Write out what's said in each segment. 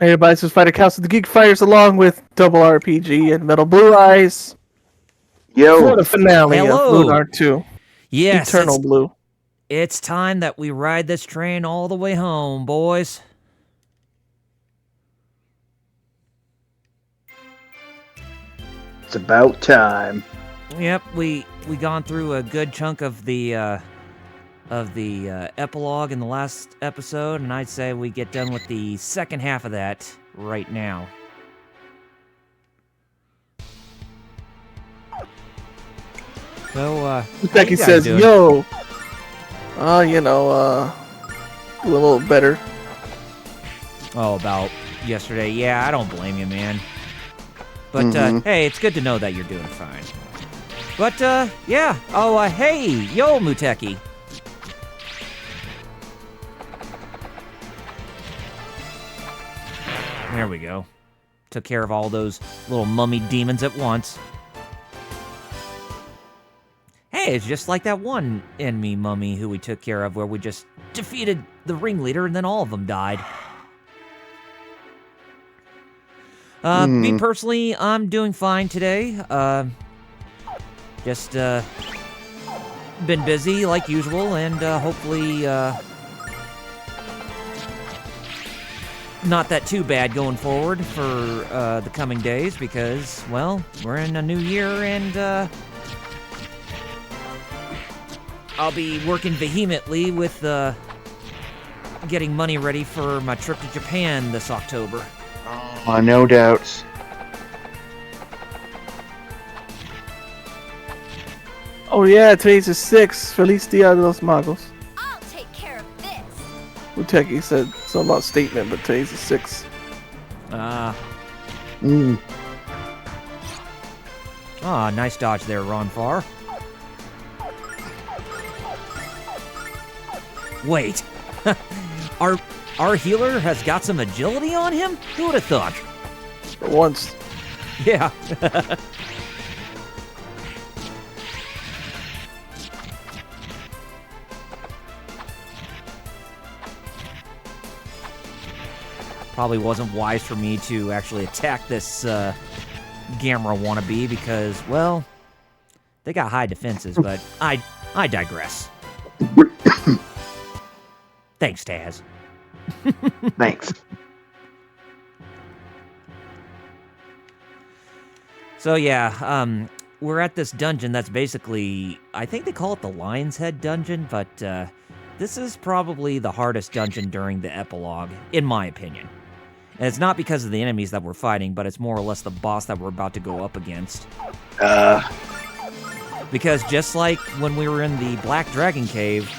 Everybody's just Fighter Council, the Geek Fighters, along with Double RPG and Metal Blue Eyes for Yo, the finale of Hello. Lunar 2, Yes, Eternal Blue. it's time that we ride this train all the way home, boys. it's about time. Yep, we gone through a good chunk of the epilogue in the last episode, and I'd say we get done with the second half of that right now. So, Becky says, doing? yo, a little better. Oh, about yesterday. Yeah, I don't blame you, man. But, hey, it's good to know that you're doing fine. But, yeah. Oh, hey, yo, Muteki. There we go. Took care of all those little mummy demons at once. Hey, it's just like that one enemy mummy who we took care of where we just defeated the ringleader and then all of them died. Me personally, I'm doing fine today. Just been busy like usual, and hopefully not that too bad going forward for the coming days because, well, we're in a new year and I'll be working vehemently with getting money ready for my trip to Japan this October. No doubts. Oh yeah, today's the 6th. Feliz Dia de los Magos. I'll take care of this. Muteki said something about statement, but today's the 6th. Nice dodge there, Ron Farr. Wait, our healer has got some agility on him? Who would have thought? For once. Yeah. Probably wasn't wise for me to actually attack this Gamera wannabe because, well, they got high defenses, but I digress. Thanks, Taz. Thanks. So yeah, we're at this dungeon that's basically, I think they call it the Lion's Head dungeon, but this is probably the hardest dungeon during the epilogue, in my opinion. And it's not because of the enemies that we're fighting, but it's more or less the boss that we're about to go up against. Because just like when we were in the Black Dragon Cave,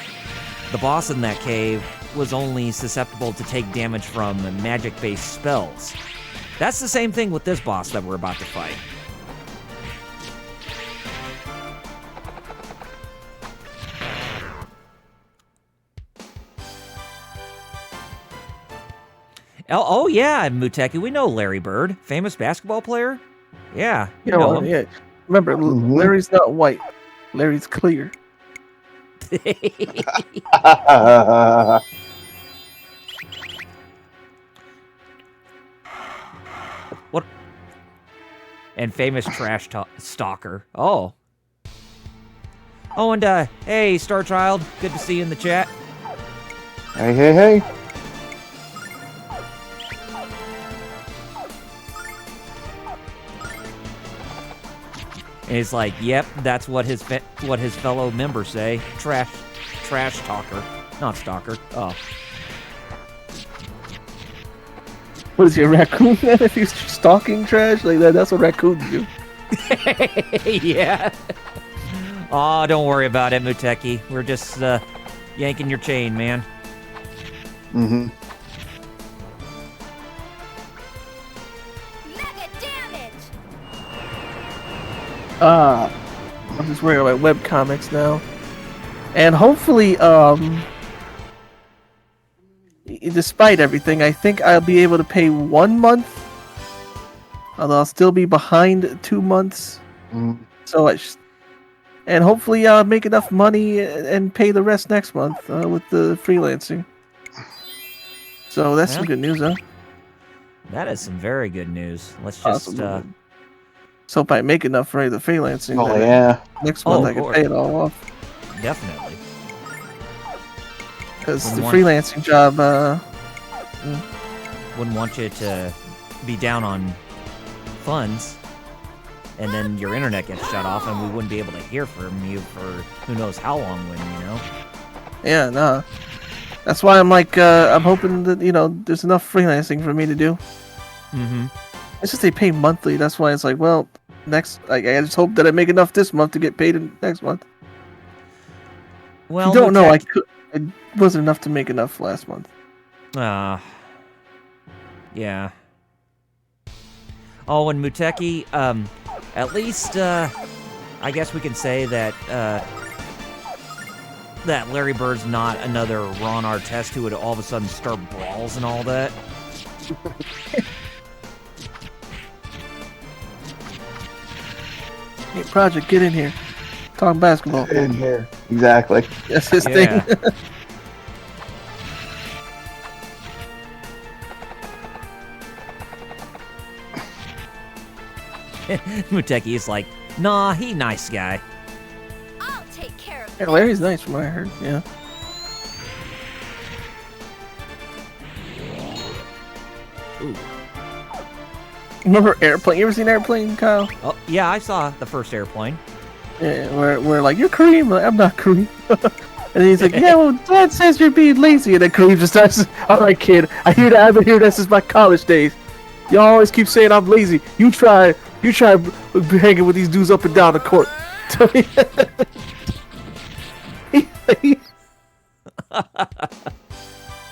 the boss in that cave was only susceptible to take damage from magic-based spells. That's the same thing with this boss that we're about to fight. Oh yeah, Muteki, we know Larry Bird, famous basketball player. Yeah, you know him. Yeah. Remember, Larry's not white. Larry's clear. What? And famous trash stalker. Oh. Oh, and hey, Star Child, good to see you in the chat. Hey. And he's like, yep, that's what his fellow members say. Trash talker, not stalker. Oh. What is your raccoon then if he's stalking trash? Like that's what raccoons do. Yeah. Oh, don't worry about it, Muteki. We're just yanking your chain, man. Mega damage. I'm just worrying about webcomics now. And hopefully, despite everything, I think I'll be able to pay 1 month. Although I'll still be behind 2 months. So and hopefully I'll make enough money and pay the rest next month with the freelancing. So that's some good news, huh? That is some very good news. Let's just Awesome. So if I make enough for the freelancing, Oh then yeah. next month Oh, I can Lord. pay it all off. definitely. Because the Wouldn't want- freelancing job, Wouldn't want you to be down on funds, and then your internet gets shut off, and we wouldn't be able to hear from you for who knows how long. yeah, nah. That's why I'm like, I'm hoping that, there's enough freelancing for me to do. Mm-hmm. It's just they pay monthly. That's why it's like, well, I just hope that I make enough this month to get paid next month. Well, If you don't know, Mutek- it wasn't enough to make enough last month. Yeah. Oh, and Muteki, at least, I guess we can say that, that Larry Bird's not another Ron Artest who would all of a sudden start brawls and all that. Hey, Project, get in here. Talk basketball. In here. Exactly. That's his Yeah. thing. Muteki is like, nah, he nice guy. I'll take care of Yeah, Larry's nice from what I heard. Yeah. Ooh. Remember Airplane? You ever seen Airplane, Kyle? Oh, yeah, I saw the first airplane. Yeah, where like, you're Kareem. Like, I'm not Kareem. And he's like, yeah, well, Dad says you're being lazy. And then Kareem just starts, all right, kid, I hear that. I've been hearing that since my college days. Y'all always keep saying I'm lazy. You try hanging with these dudes up and down the court.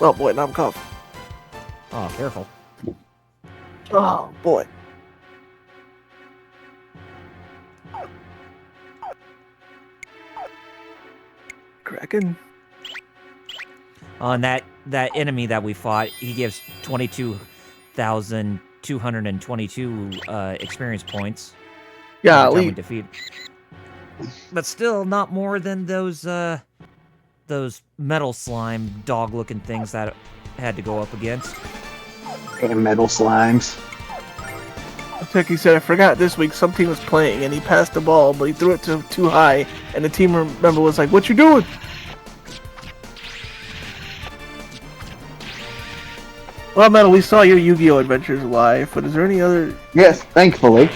Oh boy, now I'm coughing. Oh, careful. Oh boy. Kraken. On that enemy that we fought, he gives 22,222 experience points. Yeah, every time we defeat. But still, not more than those metal slime dog-looking things that had to go up against. And metal slimes. Techie said, I forgot this week some team was playing and he passed the ball, but he threw it too high, and the team member was like, what you doing? Well, Metal, we saw your Yu-Gi-Oh! Adventures live, but is there any other... Yes, thankfully.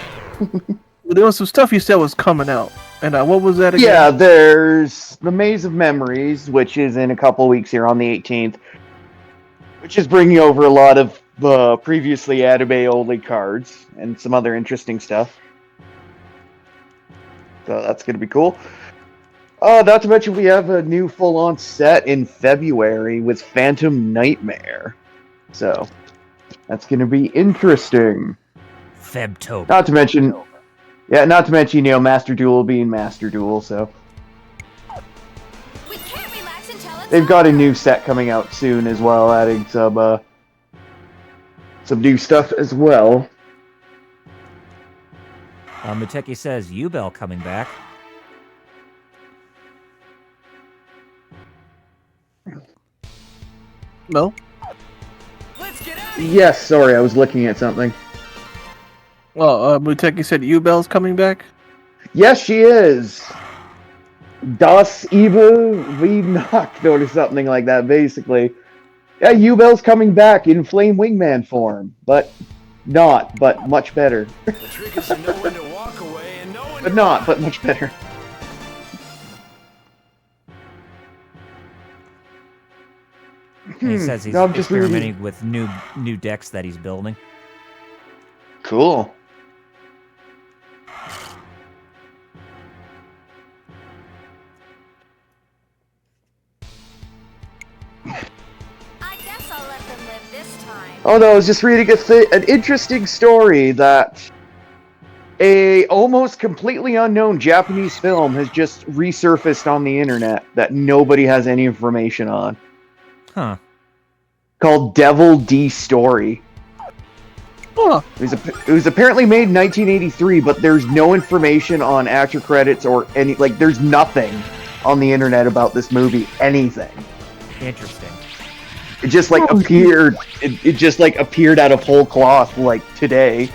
There was some stuff you said was coming out, and what was that again? Yeah, there's the Maze of Memories, which is in a couple weeks here on the 18th, which is bringing over a lot of previously anime-only cards and some other interesting stuff. So that's going to be cool. Not to mention we have a new full-on set in February with Phantom Nightmare. So that's going to be interesting. Febtober. Not to mention, Master Duel being Master Duel, so... We can't relax until it's They've got a over. new set coming out soon as well, adding some new stuff as well. Muteki says Yubel coming back. No? Let's get out. Yes, sorry, I was looking at something. Well, Muteki said Yubel's coming back? Yes, she is. Das Evil wie Nacht or something like that, basically. Yeah, Yubel's coming back in Flame Wingman form, but much better. The trick is to know when to walk away and know when But to not, run. but much better. And he says he's No, I'm just experimenting with new decks that he's building. Cool. I guess I'll let them live this time. Oh no, I was just reading an interesting story that a almost completely unknown Japanese film has just resurfaced on the internet that nobody has any information on. Huh. Called Devil D Story. Huh. It was apparently made in 1983, but there's no information on actor credits or any, like, there's nothing on the internet about this movie, anything. Interesting. It just like appeared. It just like appeared out of whole cloth like today,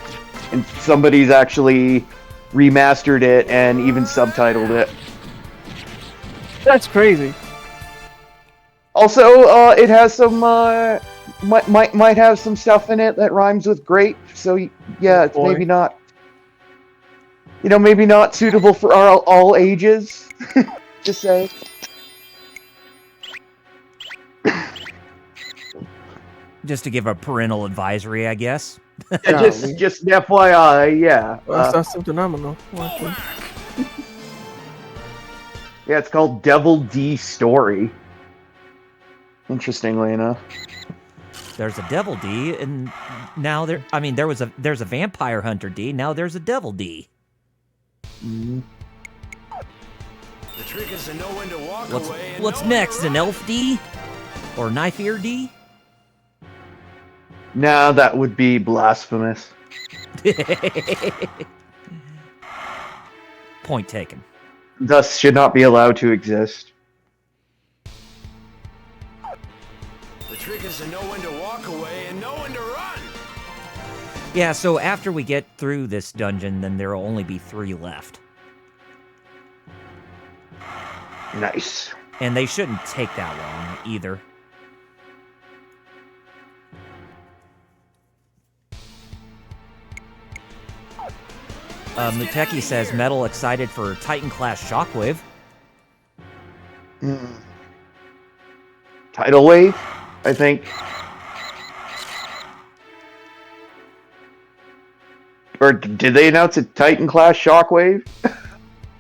and somebody's actually remastered it and even subtitled it. That's crazy. Also, it has some might have some stuff in it that rhymes with grape. So yeah, it's maybe not. Maybe not suitable for all ages. Just say. Just to give a parental advisory, I guess. Yeah, just FYI, yeah. Well, that's not something I'm gonna watch. Yeah, it's called Devil D Story. Interestingly enough. There's a Devil D, and now there's a Vampire Hunter D, now there's a Devil D. Mm-hmm. The trick is to know when to walk away. What's next? An Elf D? Or Knife Ear D? Nah, that would be blasphemous. Point taken. Thus should not be allowed to exist. The trick is to know when to walk away and know when to run. Yeah, so after we get through this dungeon, then there will only be 3 left. Nice. And they shouldn't take that long, either. Muteki says, Metal excited for Titan-class Shockwave. Tidal Wave, I think. Or did they announce a Titan-class Shockwave?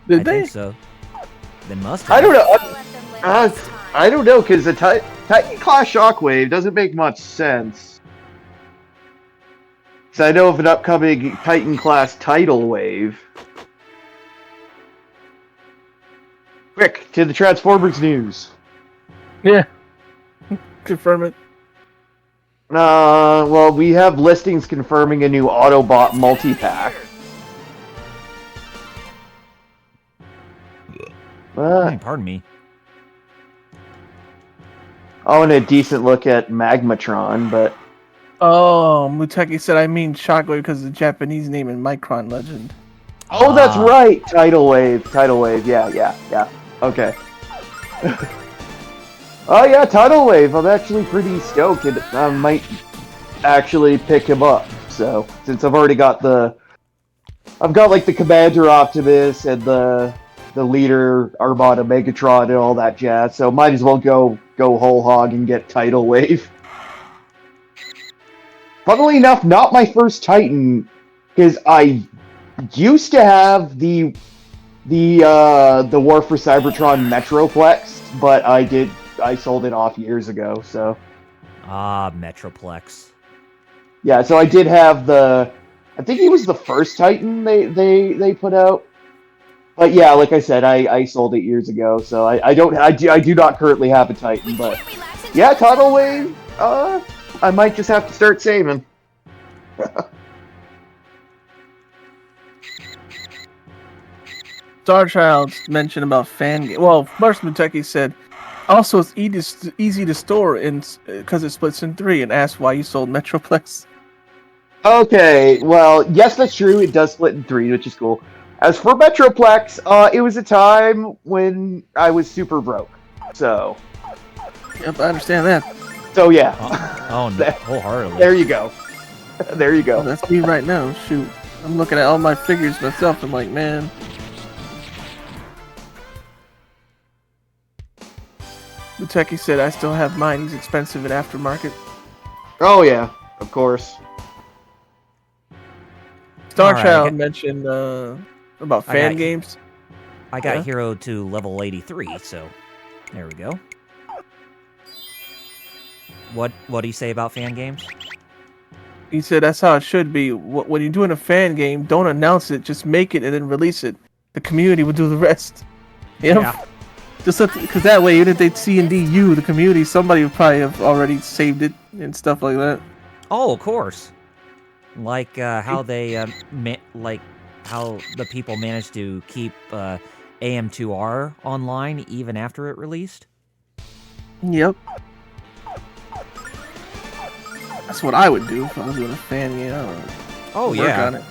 Did they? I think so. They must have. I don't know. I'll let them live this time. I don't know, because the Titan-class Shockwave doesn't make much sense. So I know of an upcoming Titan-class Tidal Wave. Quick, to the Transformers news. Yeah. Confirm it. Well, we have listings confirming a new Autobot multi-pack. Pardon me. Oh, and a decent look at Magmatron, but... Oh, Muteki said I mean Shockwave because of the Japanese name in Micron Legend. Oh, that's right! Tidal Wave, yeah. Okay. Oh yeah, Tidal Wave, I'm actually pretty stoked. I might actually pick him up, so, since I've already got I've got like the Commander Optimus and the leader Armada Megatron and all that jazz, so might as well go whole hog and get Tidal Wave. Funnily enough, not my first Titan, because I used to have the War for Cybertron Metroplex, but I sold it off years ago, so. Metroplex. Yeah, so I did have I think he was the first Titan they put out. But yeah, like I said, I sold it years ago, so I do not currently have a Titan, but yeah, Tidal Wave, I might just have to start saving. Starchild mentioned about fan game. Well, Mars Muteki said, also it's easy to store because it splits in 3, and asked why you sold Metroplex. Okay, well, yes, that's true. It does split in 3, which is cool. As for Metroplex, it was a time when I was super broke, so. Yep, I understand that. So yeah. Oh no, wholeheartedly. There you go. There you go. Oh, that's me right now. Shoot, I'm looking at all my figures myself. I'm like, man. Muteki said, I still have mine. He's expensive at aftermarket. Oh yeah, of course. Starchild mentioned about fan games. I got Hero to level 83, so there we go. What do you say about fan games? He said that's how it should be. When you're doing a fan game, don't announce it. Just make it and then release it. The community will do the rest. You know? Yeah. Just because that way, even if they C&D you, the community, somebody would probably have already saved it and stuff like that. Oh, of course. Like how they how the people managed to keep AM2R online even after it released. Yep. That's what I would do if I was doing a fan game. I don't know. Oh Work yeah. on it.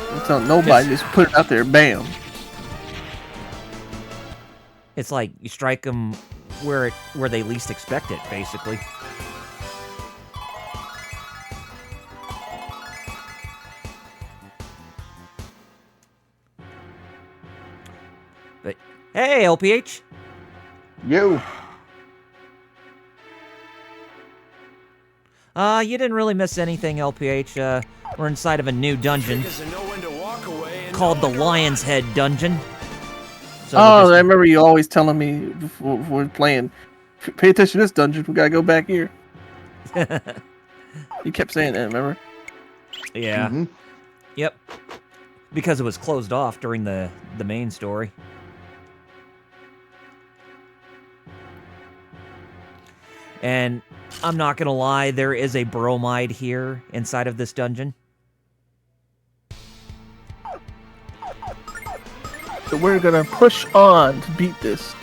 Don't tell nobody. Just put it out there. Bam. It's like you strike them where they least expect it, basically. But hey, LPH. You. You didn't really miss anything, LPH. We're inside of a new dungeon called the Lion's Head Dungeon. So I remember you always telling me before we're playing, pay attention to this dungeon. We gotta go back here. You kept saying that, remember? Yeah. Mm-hmm. Yep. Because it was closed off during the main story. And I'm not gonna lie, there is a bromide here inside of this dungeon. So we're gonna push on to beat this.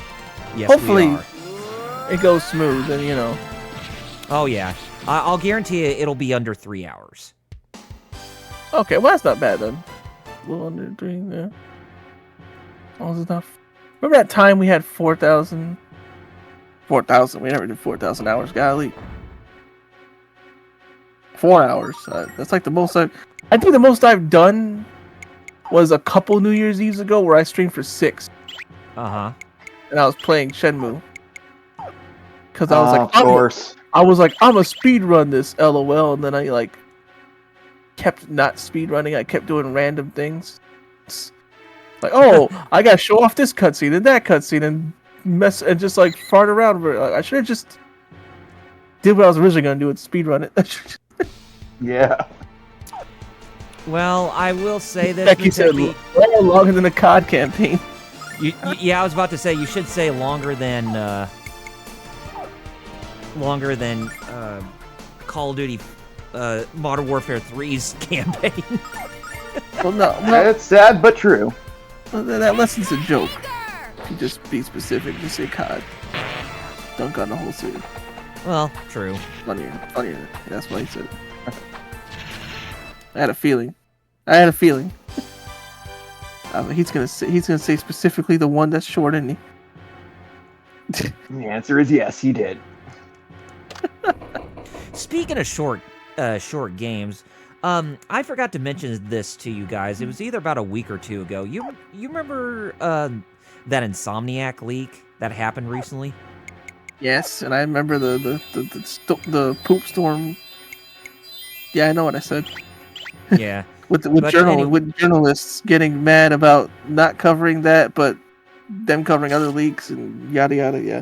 Yes, Hopefully, we are. it goes smooth, and you know. Oh yeah, I'll guarantee you it'll be under 3 hours. Okay, well that's not bad then. A little under 3, yeah. All is enough. Remember that time we had 4,000? 4,000. We never did 4,000 hours, golly. 4 hours. That's like the most I think the most I've done was a couple New Year's Eves ago where I streamed for 6. Uh-huh. And I was playing Shenmue. Because I was like, of course. I was like, I'm a speed run this, LOL. And then I like kept not speed running. I kept doing random things. It's like, oh, I gotta show off this cutscene and that cutscene and mess and just like fart around. Like, I should have just did what I was originally gonna do and speed run it. Yeah. Well, I will say this. Becky said, longer than the COD campaign. Yeah, I was about to say you should say longer than Call of Duty Modern Warfare 3's campaign. Well, no, That's sad but true. that lesson's a joke. If you just be specific, just say COD. Dunk on the whole series. Well, true. Funnier. Yeah, that's why he said it. I had a feeling. He's gonna say specifically the one that's short, isn't he? The answer is yes, he did. Speaking of short games, I forgot to mention this to you guys. It was either about a week or two ago. You remember that Insomniac leak that happened recently? Yes, and I remember the poop storm. Yeah, I know what I said. Yeah. with journalists getting mad about not covering that, but them covering other leaks and yada yada. Yeah.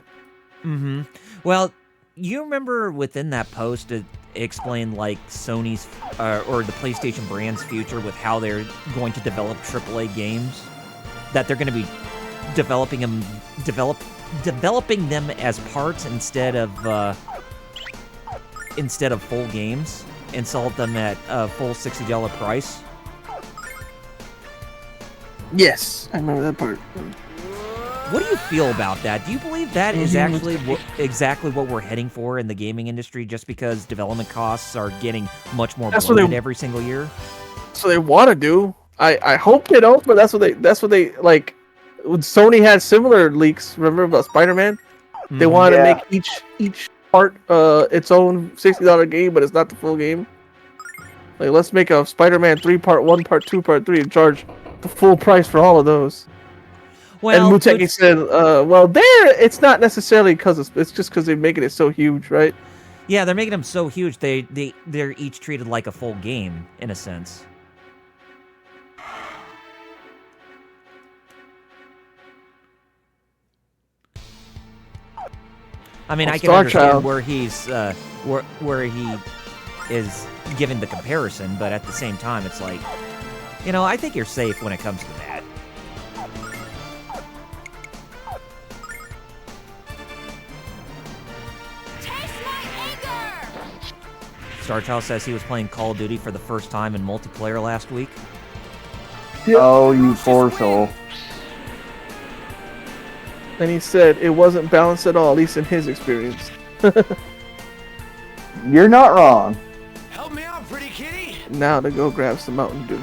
Mm-hmm. Well, you remember within that post it explained like Sony's or the PlayStation brand's future with how they're going to develop AAA games, that they're going to be developing them as parts instead of full games, and sell them at a full $60 price. Yes, I remember that part. What do you feel about that? Do you believe that is actually exactly what we're heading for in the gaming industry, just because development costs are getting much more bloated every single year? So they want to do. I hope they don't, but that's what they like. When Sony had similar leaks, remember about Spider-Man? They wanted to make each part its own $60 game, but it's not the full game. Like, let's make a Spider-Man 3 part 1, part 2, part 3, and charge the full price for all of those. Well, and Muteki said, well, it's not necessarily because it's just because they're making it so huge, right? Yeah, they're making them so huge, they're each treated like a full game, in a sense. I mean, I can understand where he's where he is given the comparison, but at the same time, it's like, you know, I think you're safe when it comes to that. Starchild says he was playing Call of Duty for the first time in multiplayer last week. Oh, you poor soul. And he said it wasn't balanced at all, at least in his experience. You're not wrong. now to go grab some Mountain Dew.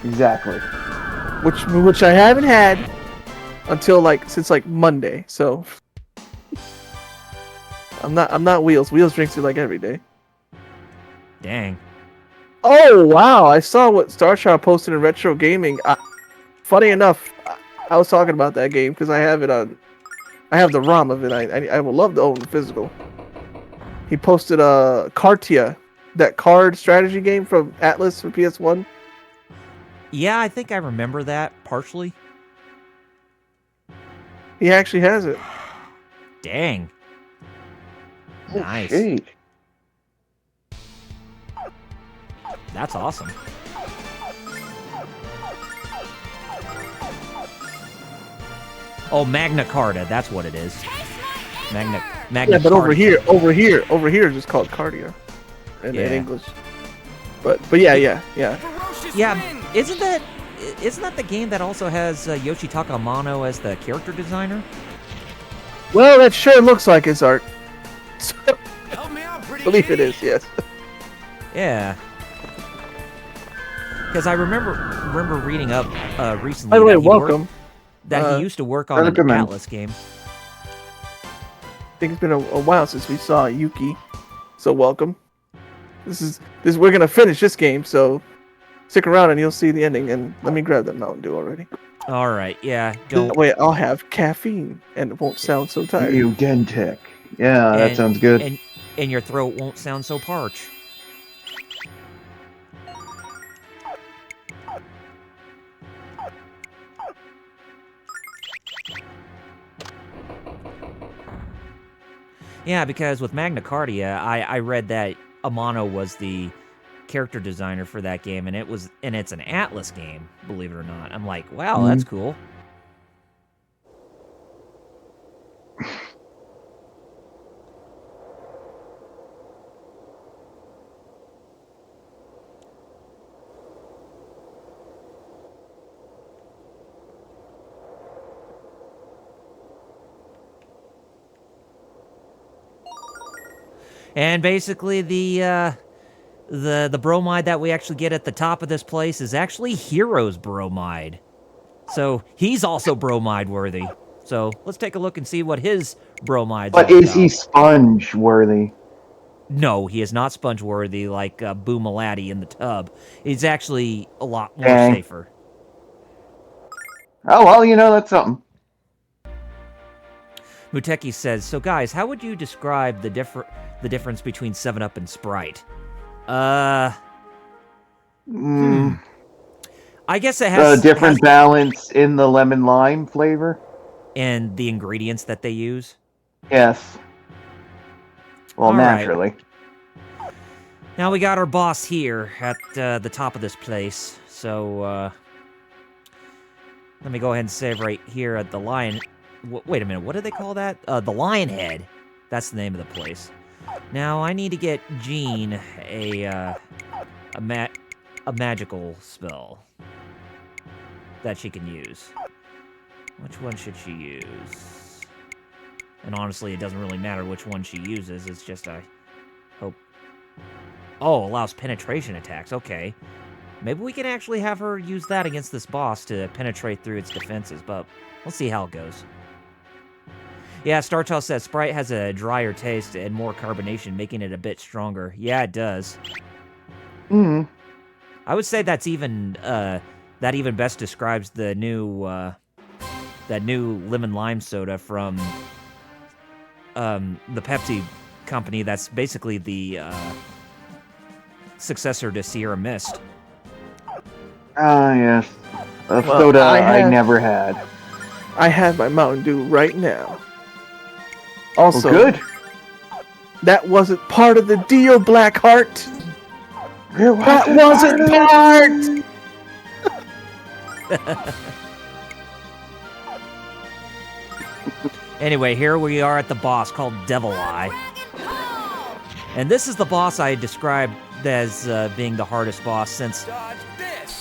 Exactly. Which I haven't had until since Monday. So I'm not Wheels. Wheels drinks it every day. Dang. Oh wow! I saw what Star Child posted in Retro Gaming. Funny enough, I was talking about that game because I have it on. I have the ROM of it. I would love to own the physical. He posted Cartia, that card strategy game from Atlas for PS1. Yeah, I think I remember that partially. He actually has it. Dang. Nice. Okay. That's awesome. Oh, Magna Carta, that's what it is. Magna Yeah, but Carta. over here, it's just called Cardia, in English. But yeah. Yeah, isn't that the game that also has Yoshitaka Amano as the character designer? Well, that sure looks like his art. Help me out, I pretty believe it kitty. is, yes. Yeah. Because I remember reading up recently By the way, that he welcome. he used to work on an recommend. Atlas game. I think it's been a while since we saw Yuki, so welcome. We're gonna finish this game, so stick around and you'll see the ending. And let me grab that Mountain Dew already. All right, yeah. That way I'll have caffeine and it won't sound so tired. You Gentech. Yeah, that sounds good. And your throat won't sound so parched. Yeah, because with Magna Carta, I read that Amano was the character designer for that game, and it's an Atlas game, believe it or not. I'm like, wow, that's cool. And basically, the bromide that we actually get at the top of this place is actually Hero's bromide. So he's also bromide worthy. So let's take a look and see what his bromide's But all is he about. sponge worthy? No, he is not sponge worthy like Boo Malady in the tub. He's actually a lot more Dang. safer. Oh well, that's something. Muteki says, so guys, how would you describe the difference between 7-Up and Sprite? I guess it has Different balance in the lemon lime flavor. And the ingredients that they use. Yes. Well, All right. naturally. Now we got our boss here at the top of this place. So let me go ahead and save right here at the lion. Wait a minute, what do they call that? The Lion Head. That's the name of the place. Now I need to get Jean a magical spell that she can use. Which one should she use? And honestly, it doesn't really matter which one she uses. It's just I hope. Oh, allows penetration attacks. Okay. Maybe we can actually have her use that against this boss to penetrate through its defenses, but we'll see how it goes. Yeah, Starchild says Sprite has a drier taste and more carbonation, making it a bit stronger. Yeah, it does. I would say that's even that even best describes the new that new lemon lime soda from the Pepsi company. That's basically the successor to Sierra Mist. Yes. A soda I never had. I have my Mountain Dew right now. Also, good. That wasn't part of the deal, Blackheart. That wasn't part. Anyway, here we are at the boss called Devil Eye. And this is the boss I described as being the hardest boss since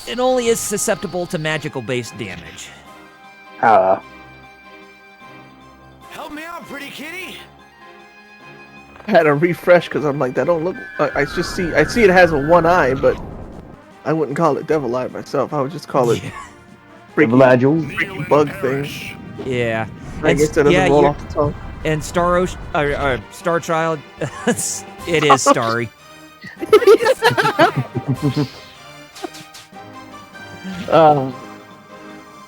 it only is susceptible to magical-based damage. Help me out, pretty kitty. I had to refresh because I'm like, that don't look. I see it has a one eye, but I wouldn't call it devil eye myself. I would just call it freaky bug thing. Yeah. I guess that doesn't roll off the tongue. And Star Child, it is starry.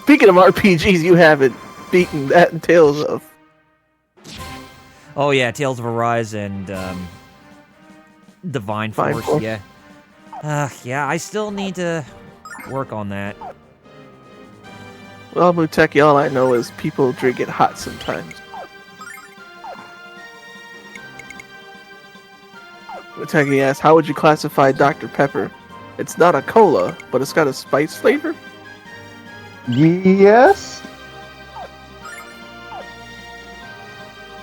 Speaking of RPGs, you haven't beaten that in Tales of. Oh yeah, Tales of Arise and Divine Force. Yeah. Yeah, I still need to work on that. Well, Muteki, all I know is people drink it hot sometimes. Muteki asks, how would you classify Dr. Pepper? It's not a cola, but it's got a spice flavor? Yes.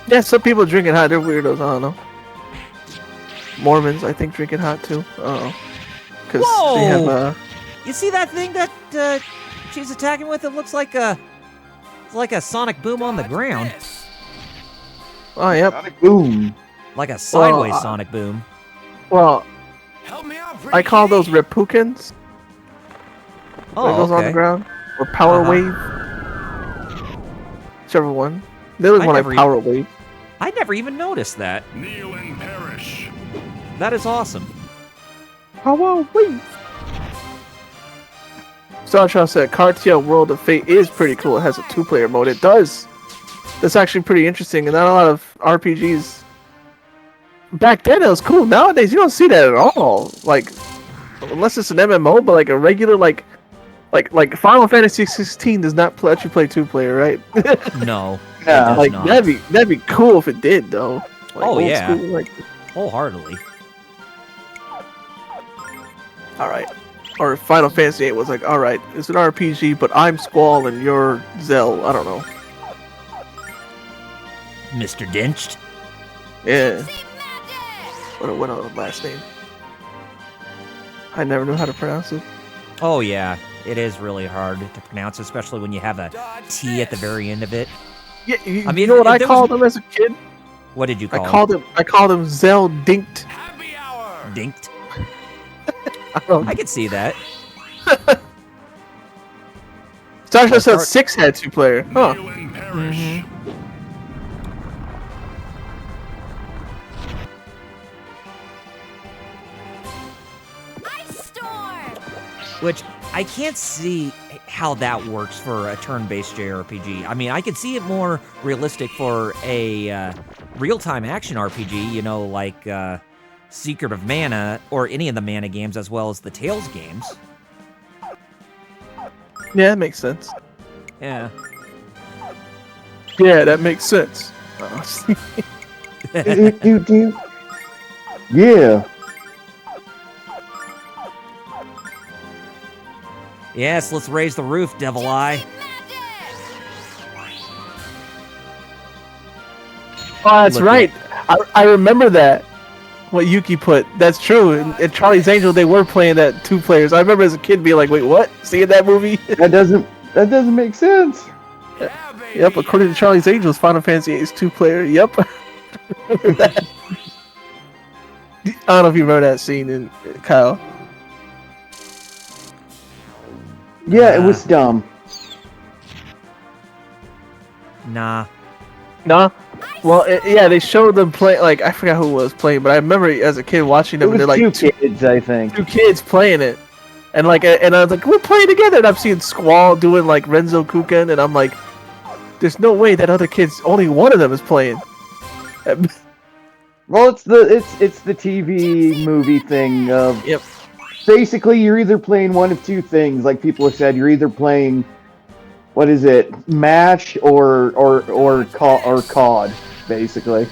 Yeah, some people drink it hot. They're weirdos. I don't know. Mormons, I think, drink it hot too. Because they have You see that thing that she's attacking with? It looks like a sonic boom on the ground. Oh, yep. Sonic boom. Like a sideways sonic boom. Well, Help me out, I call those repukins. Oh, that goes on the ground. Or power wave. Whichever one. The other one, like power wave. I never even noticed that. Kneel and perish. That is awesome. Power wave. Starchild said, Cartier World of Fate is pretty cool. It has a 2-player mode. It does. That's actually pretty interesting, and not a lot of RPGs. Back then it was cool. Nowadays you don't see that at all. Like, unless it's an MMO, but like a regular like Final Fantasy 16 does not let you play 2-player, right? No. Yeah, like not. that'd be cool if it did though. Like, oh yeah. School, like... Wholeheartedly. All right. Or Final Fantasy 8 was like, all right, it's an RPG, but I'm Squall and you're Zell. I don't know. Mr. Dinched. Yeah. What a last name? I never knew how to pronounce it. Oh yeah, it is really hard to pronounce, especially when you have a T at the very end of it. Yeah, I mean, you know what I called him as a kid? What did you call him? I called him Zell Dinked. Happy hour. Dinked. I I could see that. Starship said 6 had 2-player. Huh. Kneel and perish. Ice storm. Which I can't see how that works for a turn-based JRPG. I mean, I could see it more realistic for a real-time action RPG, you know, like Secret of Mana or any of the Mana games, as well as the Tales games. Yeah, that makes sense. Yeah. Yeah, that makes sense. Yeah. Yes, let's raise the roof, Devil Eye. Oh, that's right. I remember that. What Yuki put. That's true. In Charlie's Angel, they were playing that 2 players. I remember as a kid being like, wait, what? Seeing that movie? That doesn't make sense. Yeah, baby. Yep, according to Charlie's Angels, Final Fantasy VIII is 2-player. Yep. I don't know if you remember that scene in Kyle. Yeah, it was dumb. Nah. Nah. Well, yeah, they showed them play. Like, I forgot who was playing, but I remember as a kid watching them. It was and they're like 2 kids, I think. 2 kids playing it, and and I was like, we're playing together. And I'm seeing Squall doing like Renzo Kuken, and I'm like, there's no way that other kids. Only one of them is playing. Well, it's the TV movie thing of Yep. Basically you're either playing one of 2 things, like people have said. You're either playing, what is it, MASH or COD, basically.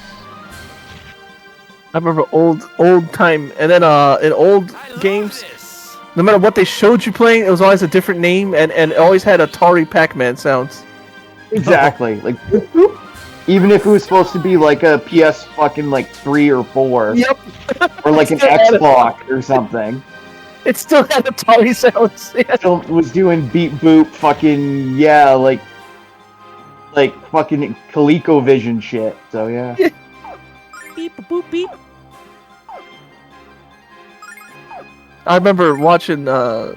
I remember old time, and then in old games, no matter what they showed you playing, it was always a different name, and it always had Atari Pac-Man sounds. Exactly. Like, even if it was supposed to be like a PS fucking like 3 or 4. Yep. Or like an Xbox or something. It still had Atari sounds. Yeah. Still was doing beat boop fucking, yeah, like fucking ColecoVision shit. So yeah. Beep, boop, beep. I remember watching, I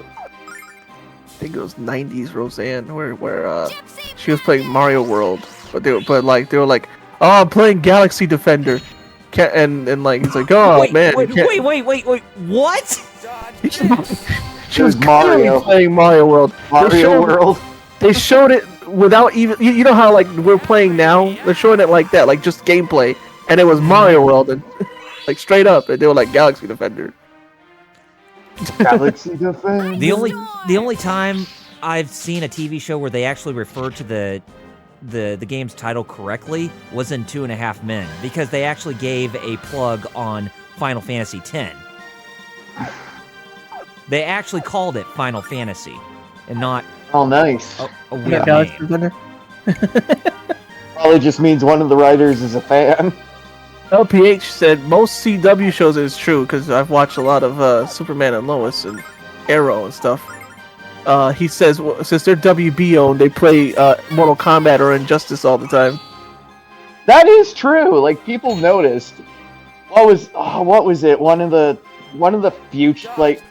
think it was '90s Roseanne, where she was playing Mario World, but they were like, oh, I'm playing Galaxy Defender, and like he's like, oh wait, man, wait, what? She was Mario. clearly playing Mario World. Mario World. They showed it without even. You know how like we're playing now? They're showing it like that, like just gameplay, and it was Mario World, and like straight up, and they were like Galaxy Defender. Galaxy Defender. The only time I've seen a TV show where they actually referred to the game's title correctly was in 2.5 Men, because they actually gave a plug on Final Fantasy X. They actually called it Final Fantasy, and not nice. a weird name. Probably just means one of the writers is a fan. LPH said most CW shows is true because I've watched a lot of Superman and Lois and Arrow and stuff. He says since they're WB owned, they play Mortal Kombat or Injustice all the time. That is true. Like people noticed. What was it? One of the future like.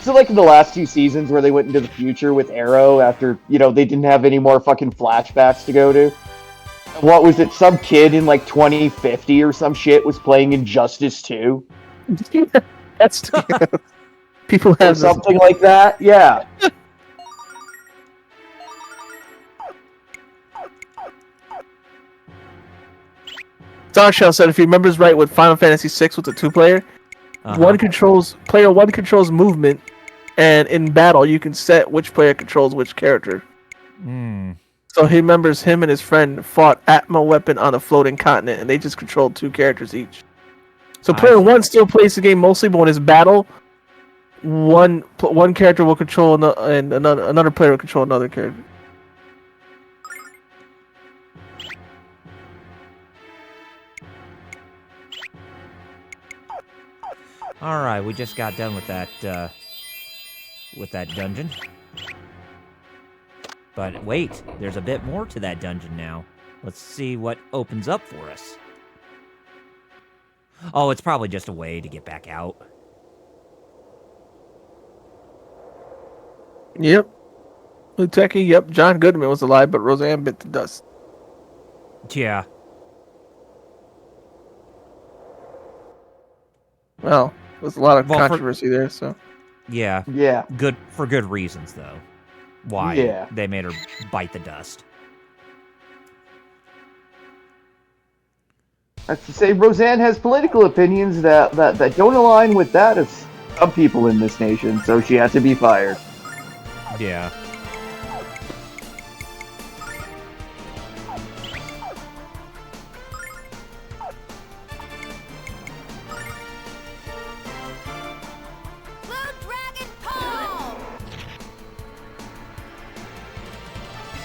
So like in the last 2 seasons where they went into the future with Arrow after, they didn't have any more fucking flashbacks to go to. What was it? Some kid in like 2050 or some shit was playing Injustice 2? That's people have something like that. Yeah. Darkshell said if he remembers right with Final Fantasy VI with the 2-player, player one controls movement, and in battle you can set which player controls which character. So he remembers him and his friend fought Atma weapon on a floating continent, and they just controlled 2 characters each. So player 1 still plays the game mostly, but when it's battle, one character will control and another player will control another character. All right, we just got done with that dungeon. But wait, there's a bit more to that dungeon now. Let's see what opens up for us. Oh, it's probably just a way to get back out. Yep. Luteki, yep. John Goodman was alive, but Roseanne bit the dust. Yeah. Well, there's a lot of controversy there, so. Yeah. Yeah. Good for good reasons, though. Why they made her bite the dust. That's to say, Roseanne has political opinions that don't align with that of some people in this nation, so she had to be fired. Yeah.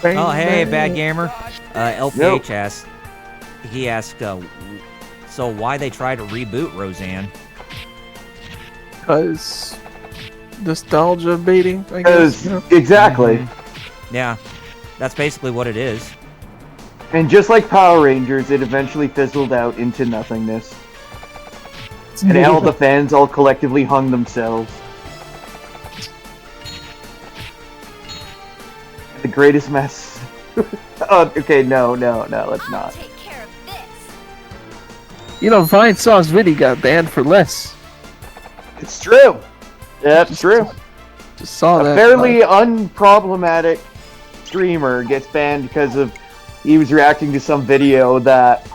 Oh, hey, Bad Gamer. LPH asked, so why they try to reboot Roseanne? Because nostalgia baiting, I guess. Exactly. Mm-hmm. Yeah, that's basically what it is. And just like Power Rangers, it eventually fizzled out into nothingness. And all the fans all collectively hung themselves. The greatest mess. Oh, okay, no, let's not. Take care of this. You know, Vine Song's video got banned for less. It's true. Yeah, it's true. Just saw that. A fairly unproblematic streamer gets banned because of he was reacting to some video that,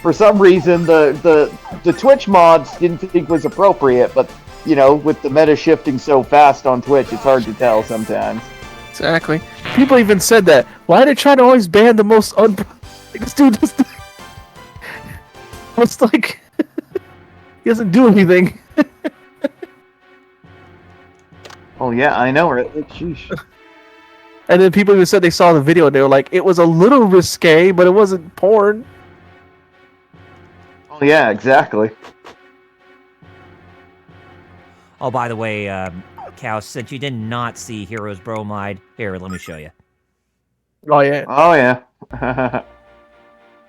for some reason, the Twitch mods didn't think was appropriate. But with the meta shifting so fast on Twitch, it's hard to tell sometimes. Exactly. People even said that. Why are they trying to always ban the most this dude just looks like he doesn't do anything. Oh yeah, I know, right? Sheesh. And then people even said they saw the video and they were like, it was a little risque, but it wasn't porn. Oh yeah, exactly. Oh, by the way, Cal, since you did not see Heroes Bromide, here, let me show you. Oh yeah. Oh yeah.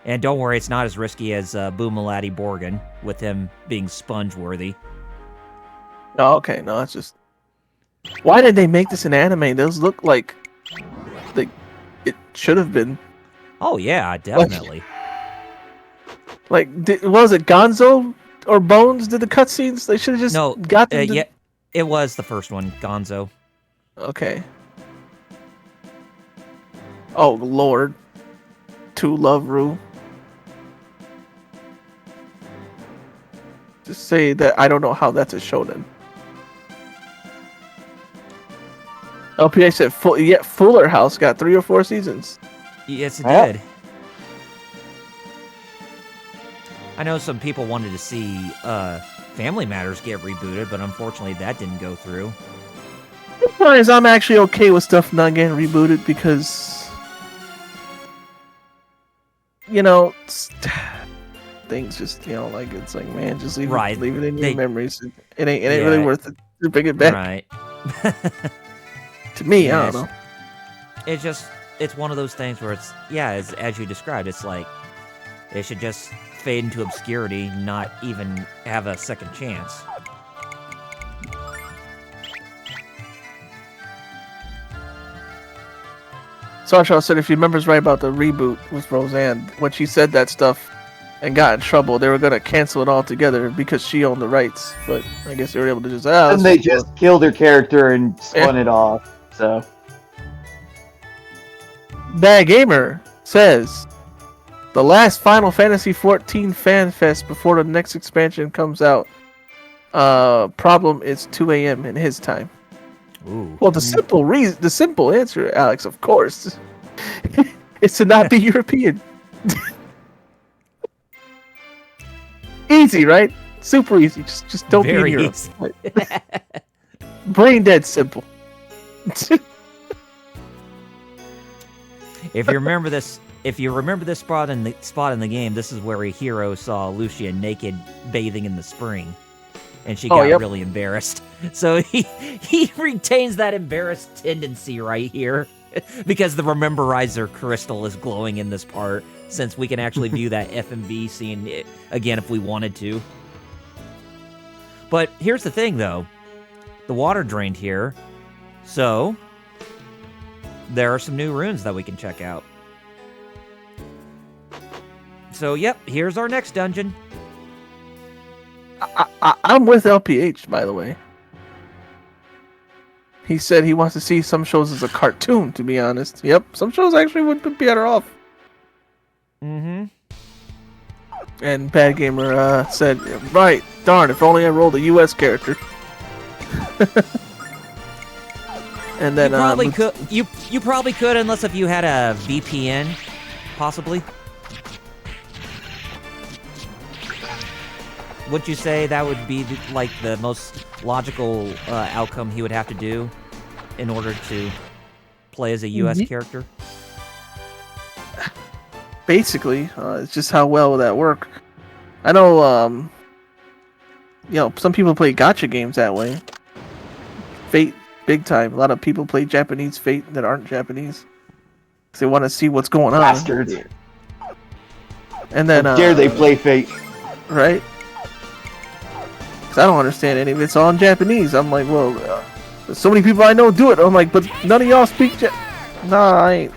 And don't worry, it's not as risky as Boomalati Borgin, with him being sponge-worthy. Oh, okay. No, it's just... Why did they make this an anime? Those look like it should have been. Oh, yeah, definitely. Was it Gonzo or Bones did the cutscenes? They should have just got them to... Yeah, it was the first one, Gonzo. Okay. Oh, Lord. To Love Ru. Just say that I don't know how that's a shonen. LPA said Fuller House got 3 or 4 seasons. Yes, it did. I know some people wanted to see Family Matters get rebooted, but unfortunately that didn't go through. The point is, I'm actually okay with stuff not getting rebooted because, things just, it's like, man, just leave it in your memories. It ain't really worth it to bring it back. Right. To me, I don't know. It's one of those things where it's as you described, it's like it should just fade into obscurity, not even have a second chance. Sasha said if she remembers right about the reboot with Roseanne, when she said that stuff and got in trouble, they were going to cancel it altogether because she owned the rights. But I guess they were able to just... and they just killed her character and spun it off, so... Bad Gamer says, the last Final Fantasy XIV fan fest before the next expansion comes out. Problem is 2 a.m. in his time. Ooh. Well, the simple answer, Alex, of course, is to not be European. Easy, right? Super easy. Just don't be in Europe. Brain dead simple. If you remember this spot in the game, this is where a hero saw Lucia naked bathing in the spring, and she got really embarrassed. So he retains that embarrassed tendency right here, because the Rememberizer crystal is glowing in this part. Since we can actually view that FMV scene again if we wanted to. But here's the thing, though, the water drained here, so there are some new runes that we can check out. So, yep, here's our next dungeon. I'm with LPH, by the way. He said he wants to see some shows as a cartoon, to be honest. Yep, some shows actually would be better off. Mm-hmm. And Bad Gamer said, right, darn, if only I rolled a US character. And then you probably could unless if you had a VPN, possibly. Would you say that would be the most logical outcome he would have to do in order to play as a US character? Basically, it's just how well will that work. I know, some people play gacha games that way. Fate, big time. A lot of people play Japanese Fate that aren't Japanese. Because they want to see what's going on. Bastards. And then, how dare they play Fate? Right? Because I don't understand any of it. It's all in Japanese. I'm like, well, so many people I know do it. I'm like, but none of y'all speak Nah, I ain't.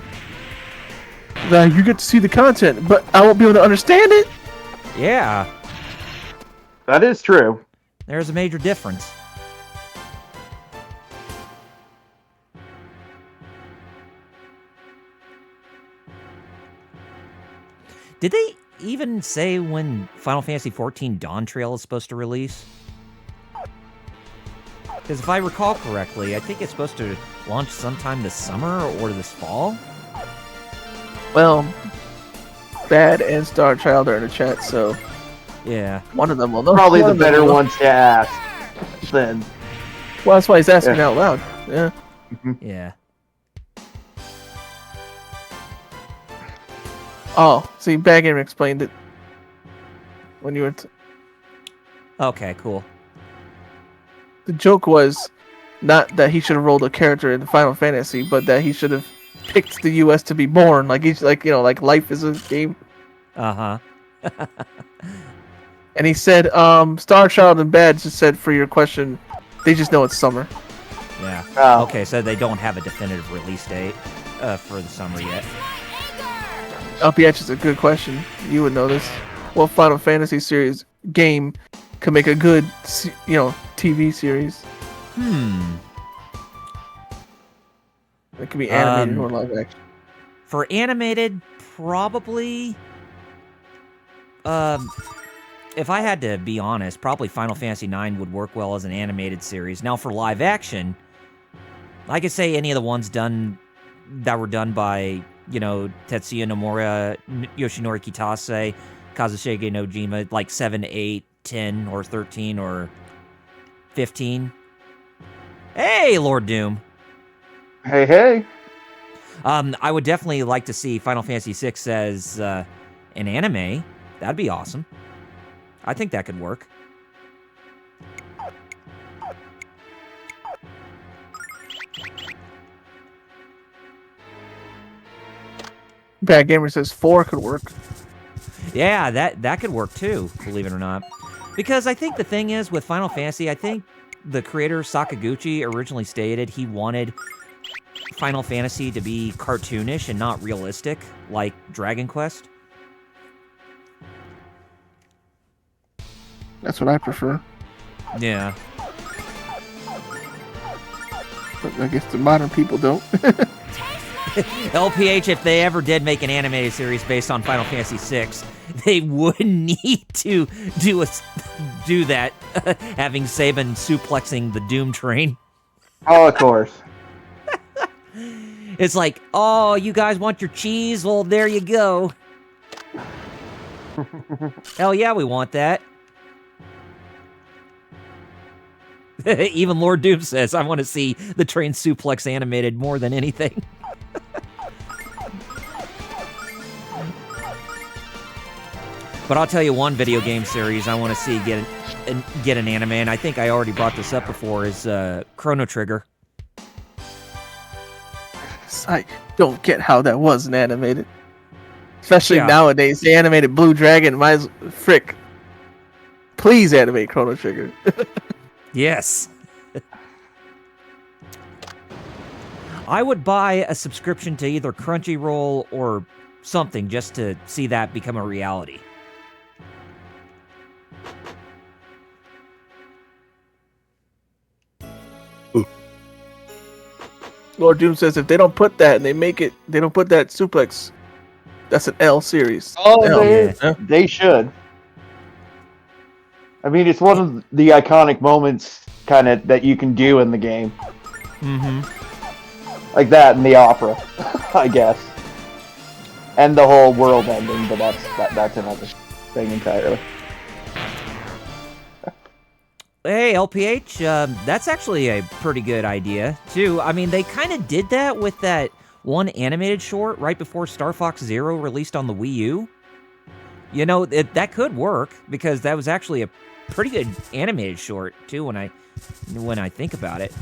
You get to see the content, but I won't be able to understand it. Yeah. That is true. There's a major difference. Did they even say when Final Fantasy XIV Dawn Trail is supposed to release? Because if I recall correctly, I think it's supposed to launch sometime this summer or this fall. Well, Bad and Star Child are in the chat, so yeah, one of them will know. Probably the better ones to ask. Then, well, that's why he's asking out loud. Yeah. Yeah. Oh, see, Bad Gamer explained it when you were. Okay, cool. The joke was not that he should have rolled a character in Final Fantasy, but that he should have picked the U.S. to be born. Like he's like life is a game. Uh-huh. And he said, Star Child and Bad just said for your question, they just know it's summer. Yeah. Oh. Okay, so they don't have a definitive release date for the summer yet. LPH is a good question. You would know this. What Final Fantasy series game could make a good, TV series? It could be animated or live action. For animated, probably... if I had to be honest, probably Final Fantasy IX would work well as an animated series. Now, for live action, I could say any of the ones that were done by, Tetsuya Nomura, Yoshinori Kitase, Kazushige Nojima, like 7, 8, 10, or 13, or 15. Hey, Lord Doom. Hey. I would definitely like to see Final Fantasy VI as an anime. That'd be awesome. I think that could work. Bad Gamer says 4 could work. Yeah, that could work too, believe it or not. Because I think the thing is, with Final Fantasy, I think the creator, Sakaguchi, originally stated he wanted Final Fantasy to be cartoonish and not realistic, like Dragon Quest. That's what I prefer. Yeah. But I guess the modern people don't. LPH, if they ever did make an animated series based on Final Fantasy VI, they would need to do that, having Saban suplexing the Doom train. Oh, of course. It's like, oh, you guys want your cheese? Well, there you go. Hell yeah, we want that. Even Lord Doom says, I want to see the train suplex animated more than anything. But I'll tell you one video game series I want to see get an anime, and I think I already brought this up before, is Chrono Trigger. I don't get how that wasn't animated. Especially Yeah. nowadays, the animated Blue Dragon, frick. Please animate Chrono Trigger. Yes. I would buy a subscription to either Crunchyroll or something just to see that become a reality. Lord Doom says if they don't put that and they don't put that suplex, that's an L series. Oh, L. they should. I mean, it's one of the iconic moments kind of that you can do in the game. Mm-hmm. Like that in the opera, I guess. And the whole world ending, but that's another thing entirely. Hey, LPH, that's actually a pretty good idea, too. I mean, they kind of did that with that one animated short right before Star Fox Zero released on the Wii U. You know, that could work, because that was actually a pretty good animated short, too, when I think about it.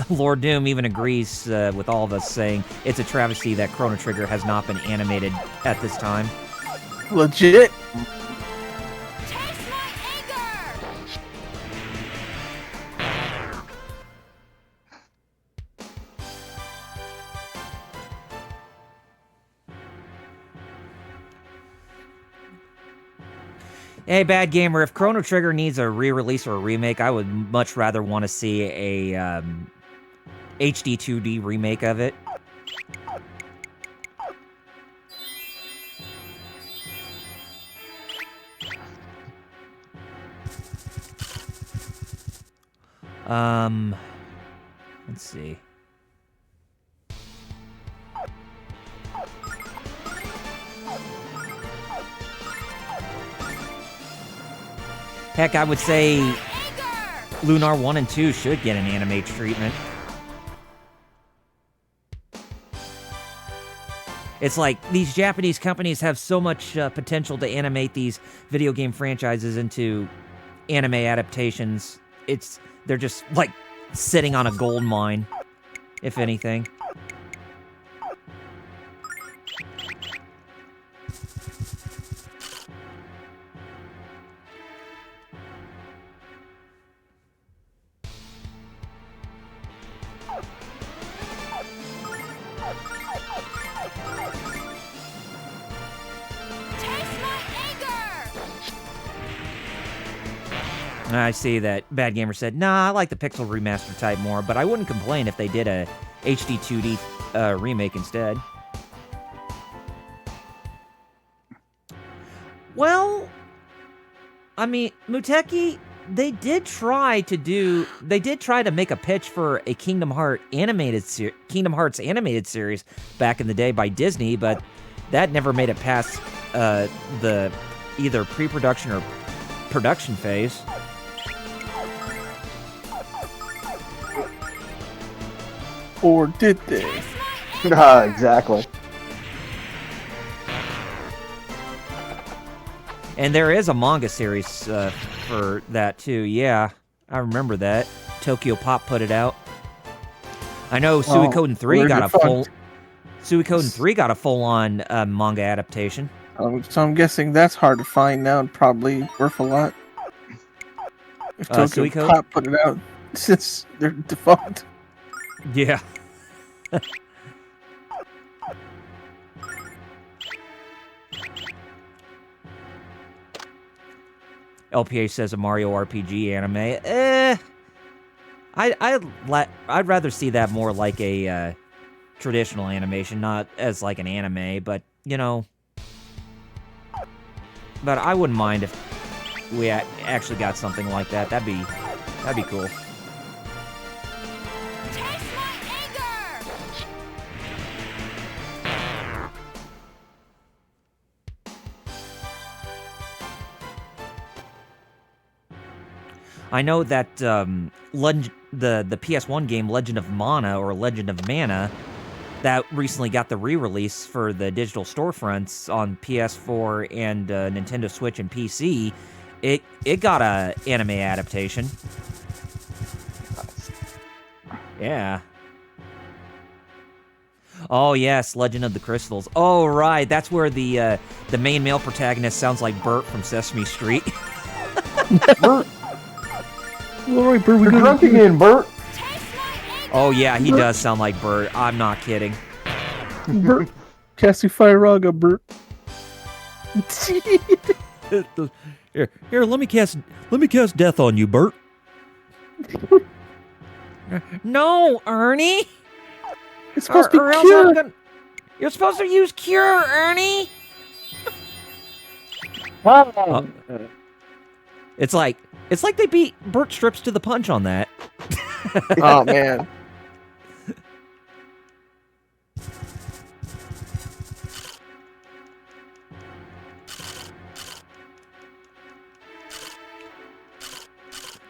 Lord Doom even agrees with all of us, saying it's a travesty that Chrono Trigger has not been animated at this time. Legit. Hey, Bad Gamer, if Chrono Trigger needs a re-release or a remake, I would much rather want to see a HD 2D remake of it. Let's see. Heck, I would say Lunar 1 and 2 should get an anime treatment. It's like these Japanese companies have so much potential to animate these video game franchises into anime adaptations. They're just like sitting on a gold mine. if anything. I see that Bad Gamer said, nah, I like the Pixel Remaster type more, but I wouldn't complain if they did a HD 2D remake instead. Well, I mean, Muteki, they did try to make a pitch for a Kingdom Hearts animated series back in the day by Disney, but that never made it past the either pre-production or production phase. Or did they? Exactly. And there is a manga series for that too. Yeah, I remember that. Tokyo Pop put it out. I know Suikoden 3 got a full. Suikoden 3 got a full-on manga adaptation. So I'm guessing that's hard to find now and probably worth a lot. If Tokyo Pop put it out, since they're defunct. Yeah. LPA says a Mario RPG anime. I'd rather see that more like a traditional animation, not as like an anime, but you know. But I wouldn't mind if we actually got something like that. That'd be cool. I know that the PS1 game Legend of Mana or Legend of Mana that recently got the re-release for the digital storefronts on PS4 and Nintendo Switch and PC. It got a anime adaptation. Yeah. Oh yes, Legend of the Crystals. Oh right, that's where the main male protagonist sounds like Bert from Sesame Street. Bert. All right, Bert, You're drunk again, Bert. Oh yeah, he does sound like Bert. I'm not kidding. Bert, Cassie-Fire-Raga, Bert. Here, let me cast death on you, Bert. No, Ernie. It's supposed to be cure. You're supposed to use cure, Ernie. It's like they beat Bert Strips to the punch on that. Oh man.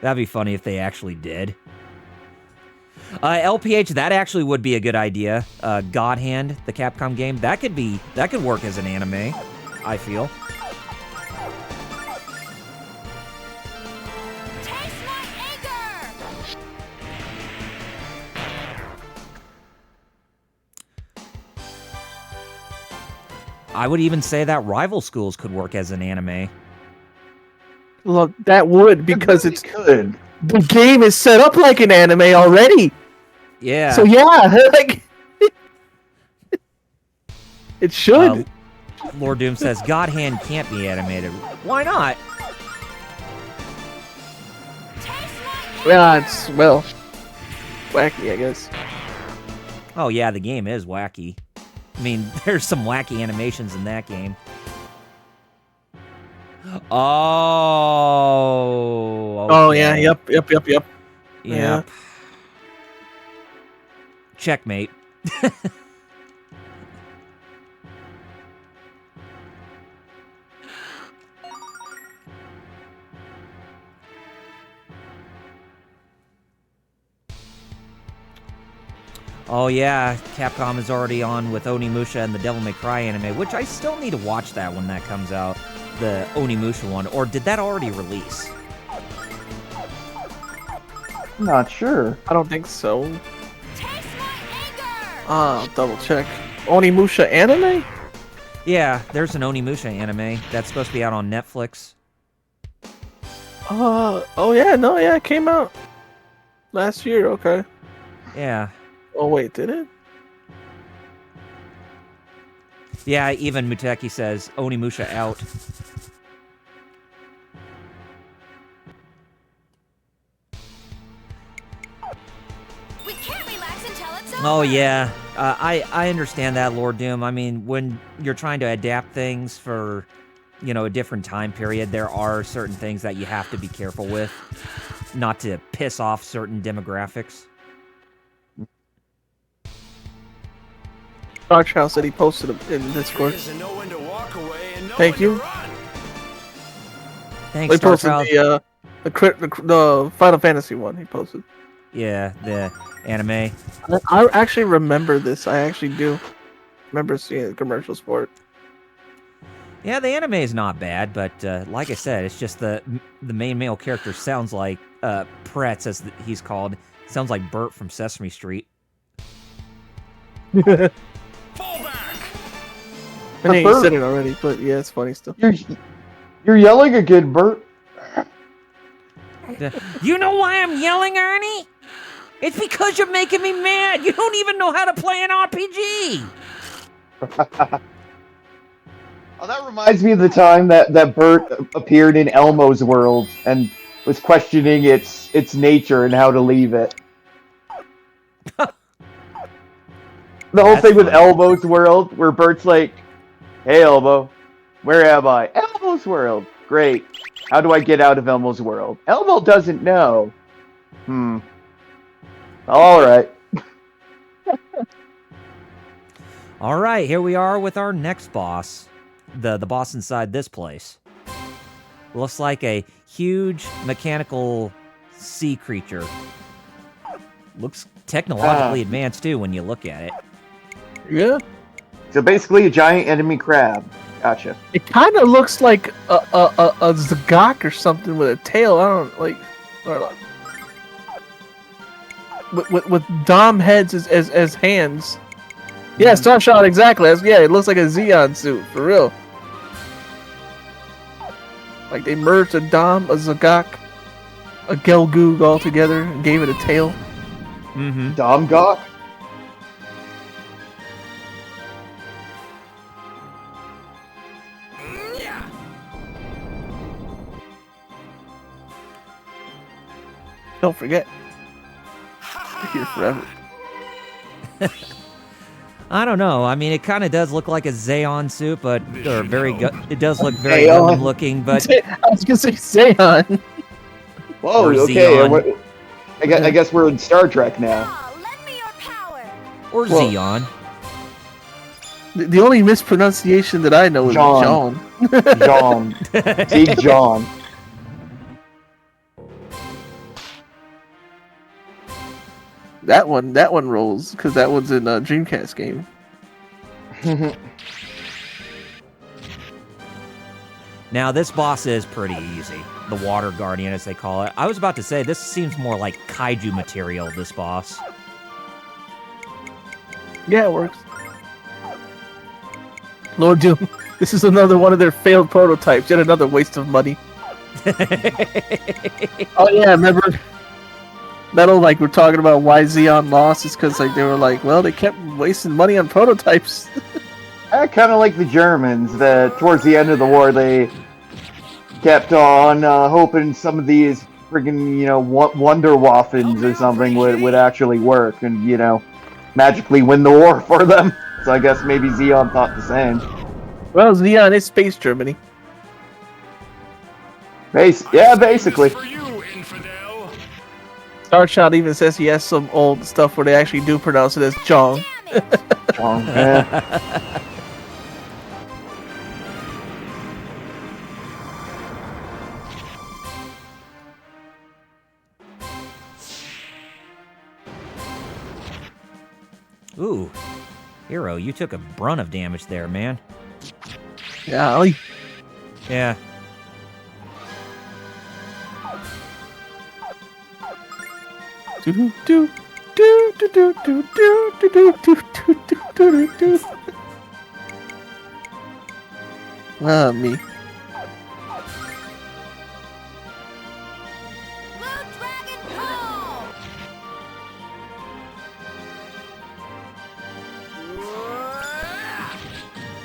That'd be funny if they actually did. LPH, that actually would be a good idea. God Hand, the Capcom game, that could work as an anime, I feel. I would even say that Rival Schools could work as an anime. Well, that would, because it really could. The game is set up like an anime already. Yeah. So yeah, like it should. Lord Doom says God Hand can't be animated. Why not? Yeah, it's wacky, I guess. Oh yeah, the game is wacky. I mean, there's some wacky animations in that game. Oh. Okay. Oh yeah, yep. Yeah. Checkmate. Oh yeah, Capcom is already on with Onimusha and the Devil May Cry anime, which I still need to watch that when that comes out, the Onimusha one, or did that already release? Not sure. I don't think so. I'll double check. Onimusha anime? Yeah, there's an Onimusha anime that's supposed to be out on Netflix. Oh yeah, no, yeah, it came out last year. Okay. Yeah. Oh wait, did it? Yeah, even Muteki says Onimusha out. We can't relax until it's over. Oh yeah, I understand that, Lord Doom. I mean, when you're trying to adapt things for, a different time period, there are certain things that you have to be careful with, not to piss off certain demographics. Dark Child said he posted them in Discord. Doesn't know when to walk away and know Thank when you. to run. Thanks, He posted Starchild. the Final Fantasy one. He posted. Yeah, the anime. I actually remember this. I actually do remember seeing the commercials for it. Yeah, the anime is not bad, but like I said, it's just the main male character sounds like Pretz, as he's called. Sounds like Bert from Sesame Street. Fall back. I know you said it already, but yeah, it's funny still. You're yelling again, Bert. You know why I'm yelling, Ernie? It's because you're making me mad. You don't even know how to play an RPG. Oh, that reminds me of the time that Bert appeared in Elmo's world and was questioning its nature and how to leave it. The whole That's thing with funny. Elmo's world, where Bert's like, "Hey, Elmo, where am I? Elmo's world. Great. How do I get out of Elmo's world? Elmo doesn't know. All right." All right, here we are with our next boss. The boss inside this place. Looks like a huge mechanical sea creature. Looks technologically advanced too when you look at it. Yeah. So basically, a giant enemy crab. Gotcha. It kind of looks like a Zagok or something with a tail. I don't like, or like with Dom heads as hands. Yeah, Starshot, exactly. Yeah, it looks like a Xeon suit for real. Like they merged a Dom, a Zagok, a Gelgoog all together and gave it a tail. Mm-hmm. Dom Gok? Don't forget. You're here forever. I don't know. I mean, it kind of does look like a Xeon suit, but or very it does look very Xeon. Gundam looking, but I was gonna say Xeon. Whoa, Or okay. Xeon. I guess we're in Star Trek now. Aw, lend me your power. or Well, Xeon. The only mispronunciation that I know is John. John. John. See, John. That one rolls because that one's in a Dreamcast game. Now, this boss is pretty easy. The Water Guardian, as they call it. I was about to say, this seems more like kaiju material, this boss. Yeah, it works. Lord Doom, this is another one of their failed prototypes. Yet another waste of money. Oh yeah, remember? Metal, like we're talking about why Xeon lost is because like they were like, well, they kept wasting money on prototypes. Kind of like the Germans. That towards the end of the war, they kept on hoping some of these friggin' Wunderwaffens or something would actually work and magically win the war for them. So I guess maybe Xeon thought the same. Well, Xeon is space Germany. Basically. For you, infidel. Starshot even says he has some old stuff where they actually do pronounce it as Jong. Yeah. Ooh. Hero, you took a brunt of damage there, man. Yeah, Yeah. do. do do do do do do do do do do do. Ah, me. Blue Dragon Call!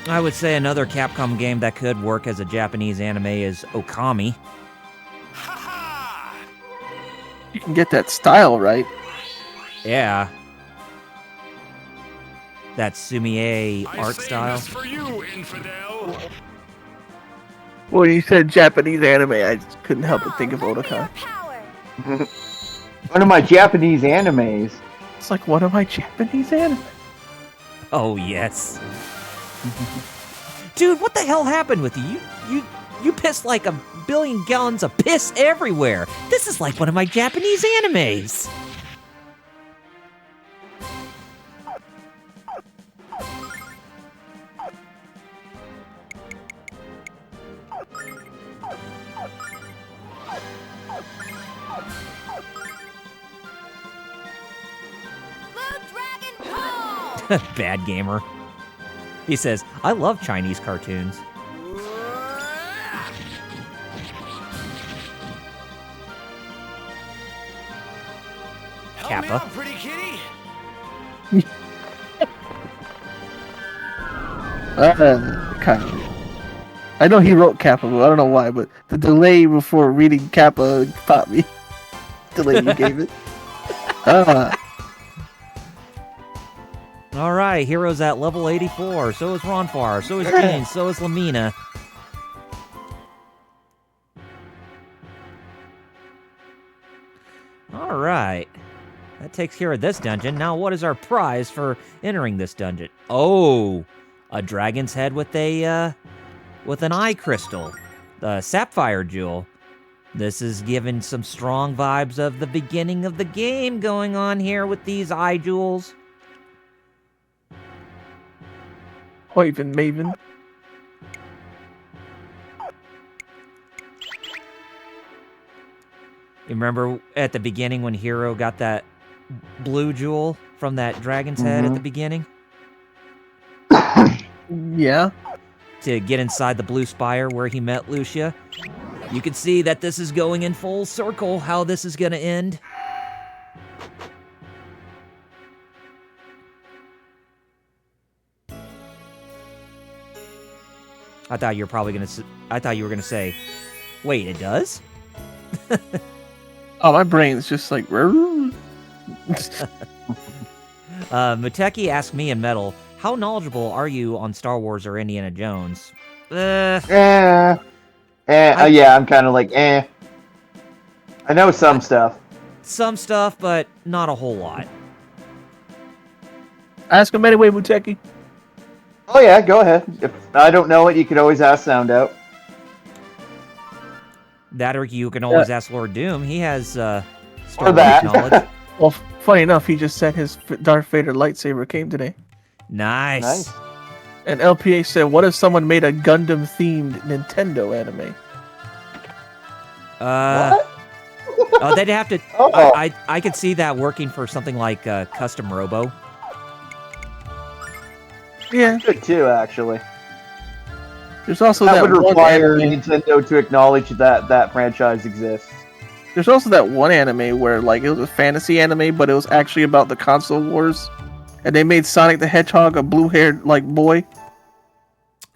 I would say another Capcom game that could work as a Japanese anime is Okami. You can get that style right. Yeah. That Sumie I art saved style. this for you, infidel. When you said Japanese anime, I just couldn't help but think of Lend me your Otakon. power. One of my Japanese animes. It's like one of my Japanese anime. Oh, yes. Dude, what the hell happened with you? You pissed like 1 billion gallons of piss everywhere. This is like one of my Japanese animes. Blue Dragon Call! Bad gamer. He says, I love Chinese cartoons. Help me Kappa. out, pretty kitty. Kind of. I know he wrote Kappa, but I don't know why, but the delay before reading Kappa caught me. Delay you gave it. All right, Hero's at level 84. So is Ronfar. So is Jean. So is Lamina. All right. That takes care of this dungeon. Now, what is our prize for entering this dungeon? Oh, a dragon's head with an eye crystal, the sapphire jewel. This is giving some strong vibes of the beginning of the game going on here with these eye jewels. Hoiven Maven. You remember at the beginning when Hero got that blue jewel from that dragon's head at the beginning? Yeah. To get inside the blue spire where he met Lucia? You can see that this is going in full circle, how this is going to end. I thought you were probably going to... I thought you were going to say, wait, it does? Oh, my brain's just like... Muteki asked me in Metal, how knowledgeable are you on Star Wars or Indiana Jones? Yeah, I'm kind of like, I know some stuff. Some stuff, but not a whole lot. Ask him anyway, Muteki. Oh yeah, go ahead. If I don't know it, you could always ask Sound Out. That or you can always ask Lord Doom. He has Star Or Wars that. knowledge. Well, funny enough, he just said his Darth Vader lightsaber came today. Nice. And LPA said, what if someone made a Gundam-themed Nintendo anime? What? Oh, they'd have to... Oh. I could see that working for something like Custom Robo. Yeah. Good too, actually. There's also That that would one require anime. Nintendo to acknowledge that that franchise exists. There's also that one anime where like it was a fantasy anime, but it was actually about the console wars, and they made Sonic the Hedgehog a blue-haired like boy,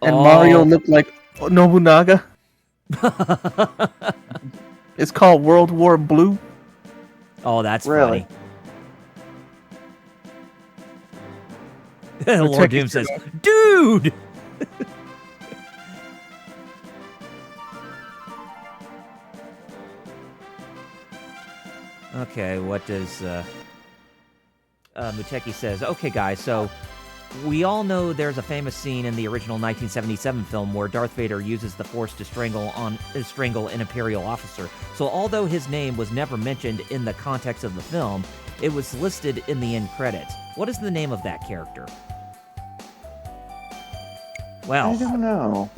and Mario looked like Nobunaga. It's called World War Blue. Oh, that's Really? funny. Lord Doom says, dude! Okay, what does... Muteki says, okay, guys, so we all know there's a famous scene in the original 1977 film where Darth Vader uses the Force to strangle an Imperial officer. So although his name was never mentioned in the context of the film, it was listed in the end credits. What is the name of that character? Well, I don't know.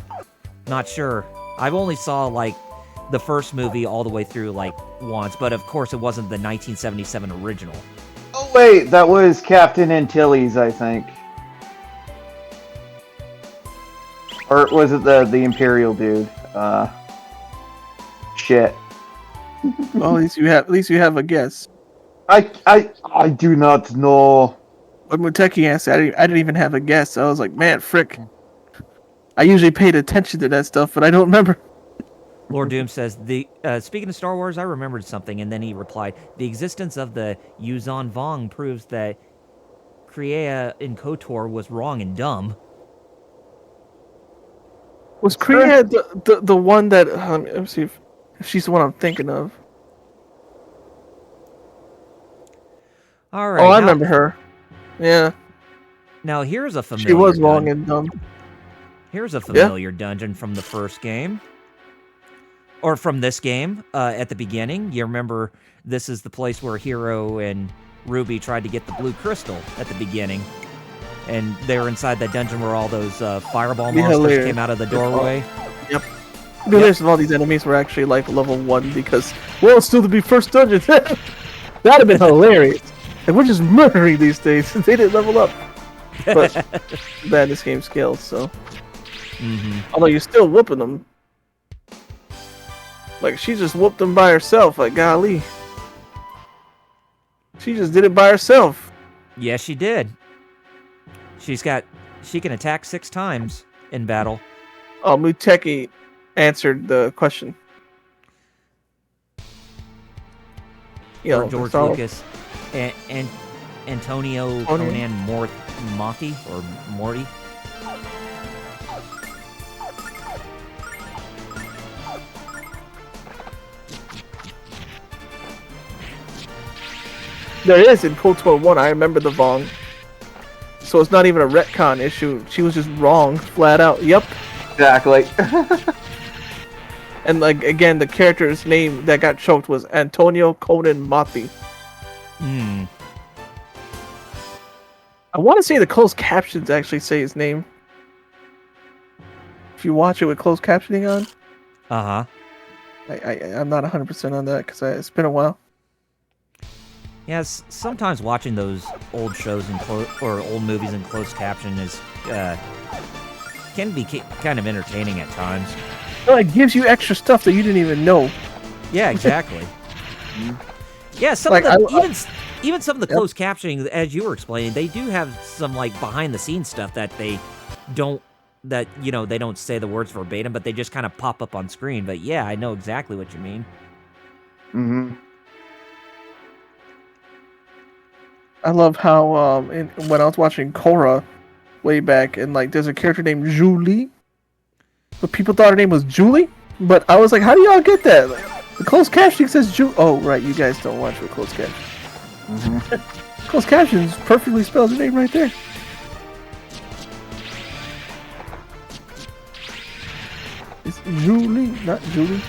not sure. I've only saw, like, the first movie all the way through, like, once, but of course it wasn't the 1977 original. Oh wait, that was Captain Antilles, I think. Or was it the Imperial dude? Shit. Well, at least you have a guess. I do not know. When Muteki answered, I didn't even have a guess. I was like, man, frick. I usually paid attention to that stuff, but I don't remember. Lord Doom says, speaking of Star Wars, I remembered something, and then he replied, the existence of the Yuzon Vong proves that Kriea in KOTOR was wrong and dumb. Was Kriea the one that... let me see if she's the one I'm thinking of. All right. Oh, I remember her. Yeah. Now, here's a familiar She was wrong and dumb. Here's a familiar dungeon from the first game. Or from this game, at the beginning. You remember, this is the place where Hero and Ruby tried to get the blue crystal at the beginning. And they were inside that dungeon where all those fireball monsters came out of the doorway. Yep. There's all these enemies were actually like level 1 because, well, it's still to be first dungeon. That'd have been hilarious. And we're just murdering these things. They didn't level up. But bad this game scales, so. Although you're still whooping them. Like, she just whooped them by herself. Like, golly. She just did it by herself. Yes, she did. She can attack 6 times in battle. Oh, Muteki answered the question. Or George Lucas. And Antonio Conan Morty or Morty. There is in KOTOR 1. I remember the Vong. So it's not even a retcon issue. She was just wrong, flat out. Yep. Exactly. And like again, the character's name that got choked was Antonio Conan Mothi. I want to say the closed captions actually say his name. If you watch it with closed captioning on. I'm not 100% on that because it's been a while. Yes, sometimes watching those old shows or old movies in closed caption is can be kind of entertaining at times. No, it gives you extra stuff that you didn't even know. Yeah, exactly. Yeah, some of the even some of the closed captioning, as you were explaining, they do have some like behind the scenes stuff that they don't they don't say the words verbatim, but they just kind of pop up on screen. But yeah, I know exactly what you mean. I love how when I was watching Korra way back, and like there's a character named Julie, but people thought her name was Julie. But I was like, how do y'all get that? Like, the closed captioning says Julie. Oh, right, you guys don't watch with closed caption. Closed captions perfectly spells her name right there. It's Julie, not Julie.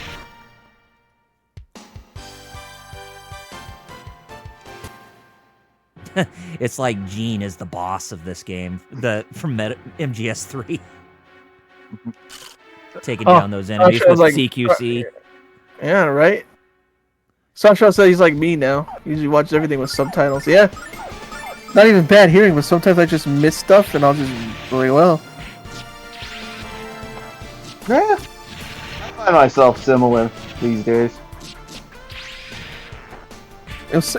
It's like Gene is the boss of this game, from MGS3. Taking down those enemies with CQC. Yeah, right? Sasha said he's like me now. He usually watches everything with subtitles. Yeah. Not even bad hearing, but sometimes I just miss stuff and I'll just really well. Yeah. I find myself similar these days.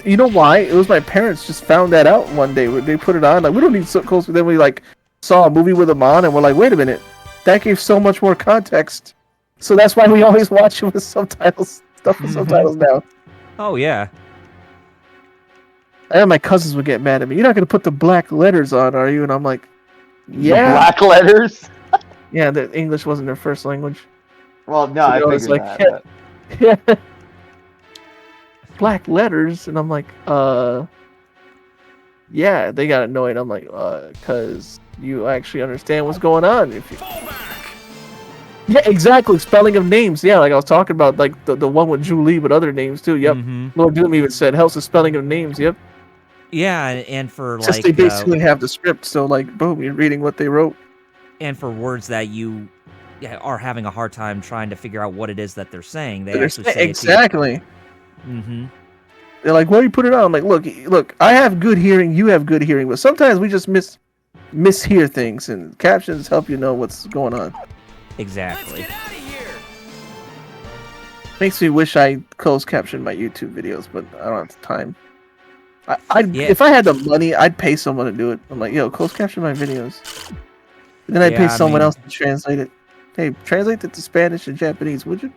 You know why? It was my parents just found that out one day. They put it on. Like, we don't need so close. Then we like saw a movie with them on, and we're like, wait a minute, that gave so much more context. So that's why we always watch it with subtitles. Stuff with subtitles now. Oh yeah. And my cousins would get mad at me. You're not gonna put the black letters on, are you? And I'm like, yeah. The black letters. Yeah, the English wasn't their first language. Well, no, so I figured like, that. Yeah. Black letters, and I'm like, yeah, they got annoyed. I'm like, because you actually understand what's going on. If you... Yeah, exactly. Spelling of names. Yeah, like I was talking about, like the one with Julie, but other names too. Yep. Lord Doom even said, "How's the spelling of names?" Yep. Yeah, and for just like they basically have the script, so like, boom, you're reading what they wrote. And for words that you are having a hard time trying to figure out what it is that they're saying, they actually say exactly. it. They're like, "Why you put it on?" I'm like, "Look, I have good hearing. You have good hearing, but sometimes we just mishear things, and captions help you know what's going on." Exactly. Let's get out of here. Makes me wish I closed captioned my YouTube videos, but I don't have the time. Yeah. If I had the money, I'd pay someone to do it. I'm like, yo, close caption my videos. And then I'd pay Yeah, I someone mean- else to translate it. Hey, translate it to Spanish and Japanese, would you?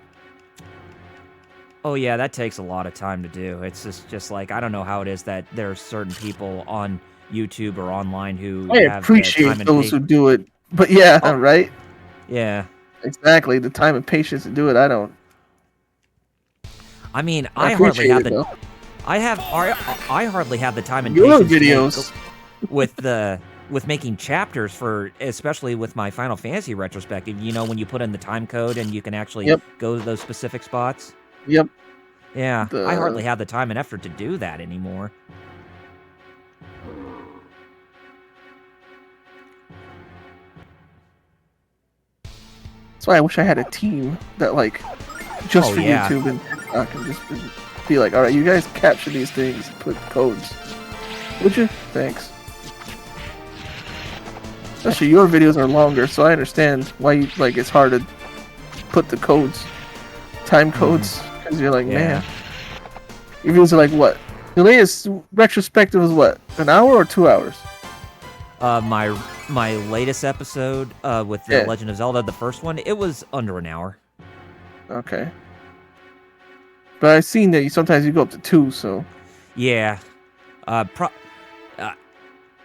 Oh yeah, that takes a lot of time to do. It's just like I don't know how it is that there are certain people on YouTube or online who I have the time appreciate and those who do it, but yeah, Oh. right? Yeah. Exactly, the time and patience to do it, I don't. I mean, I I hardly appreciate have it, the though. I hardly have the time and Your patience to videos. with making chapters for, especially with my Final Fantasy retrospective. You know, when you put in the time code and you can actually Yep. go to those specific spots. Yep. Yeah, The- I hardly have the time and effort to do that anymore. That's why I wish I had a team that, like, just Oh, for yeah. YouTube and TikTok and just be like, alright, you guys capture these things, put codes. Would you? Thanks. Especially your videos are longer, so I understand why you, like, it's hard to put the codes, time codes, because you're like, Yeah. man. Your videos are like, what? The latest retrospective was what? An hour or 2 hours? My latest episode with The Legend of Zelda, the first one, it was under an hour. Okay. But I've seen that sometimes you go up to 2, so. Yeah.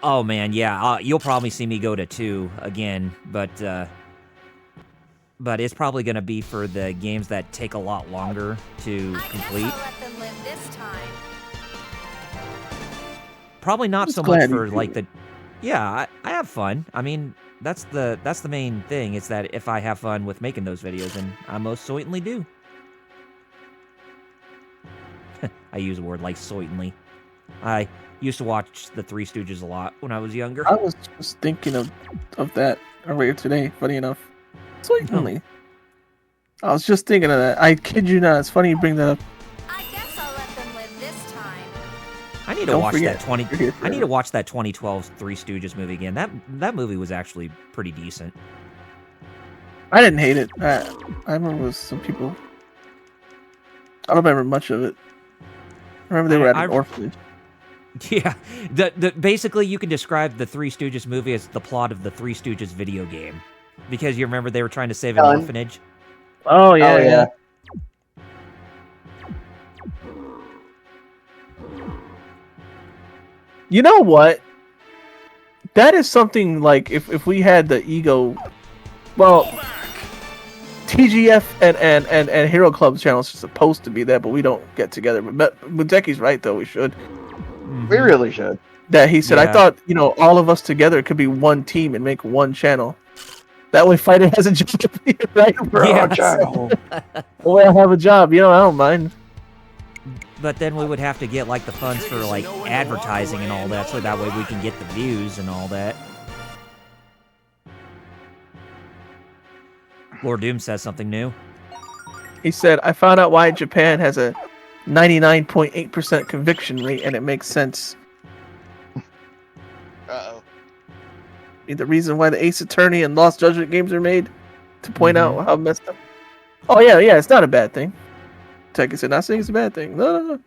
Oh man, yeah. You'll probably see me go to 2 again, but it's probably going to be for the games that take a lot longer to complete. I guess I'll let them live this time. Probably not Just so much glad you for do like it. I have fun. I mean, that's the main thing, is that if I have fun with making those videos, and I most certainly do. I use a word like certainly. I used to watch the Three Stooges a lot when I was younger. I was just thinking of that earlier today, funny enough. Certainly. I was just thinking of that. I kid you not, it's funny you bring that up. I guess I'll let them live this time. I need to Don't watch forget, that you're here I need to forever. watch that 2012 Three Stooges movie again. That movie was actually pretty decent. I didn't hate it. I remember some people. I don't remember much of it. I remember they were at an orphanage. Yeah, basically you can describe the Three Stooges movie as the plot of the Three Stooges video game, because you remember they were trying to save an orphanage. Oh yeah. You know what? That is something like if we had the ego, well, TGF and Hero Club channels are supposed to be that, but we don't get together. But Muteki's right though, we should. We really should. That he said, I Yeah. thought, all of us together could be one team and make one channel. That way Fighter has a job, right? For our Yes. channel. Well, I have a job, I don't mind. But then we would have to get like the funds for like advertising and all that, so that way we can get the views and all that. Lord Doom says something new. He said, I found out why Japan has a 99.8% conviction rate, and it makes sense. Uh-oh. The reason why the Ace Attorney and Lost Judgment games are made, to point Mm-hmm. out how messed up. Oh yeah, it's not a bad thing. Tekken said, not saying it's a bad thing. No,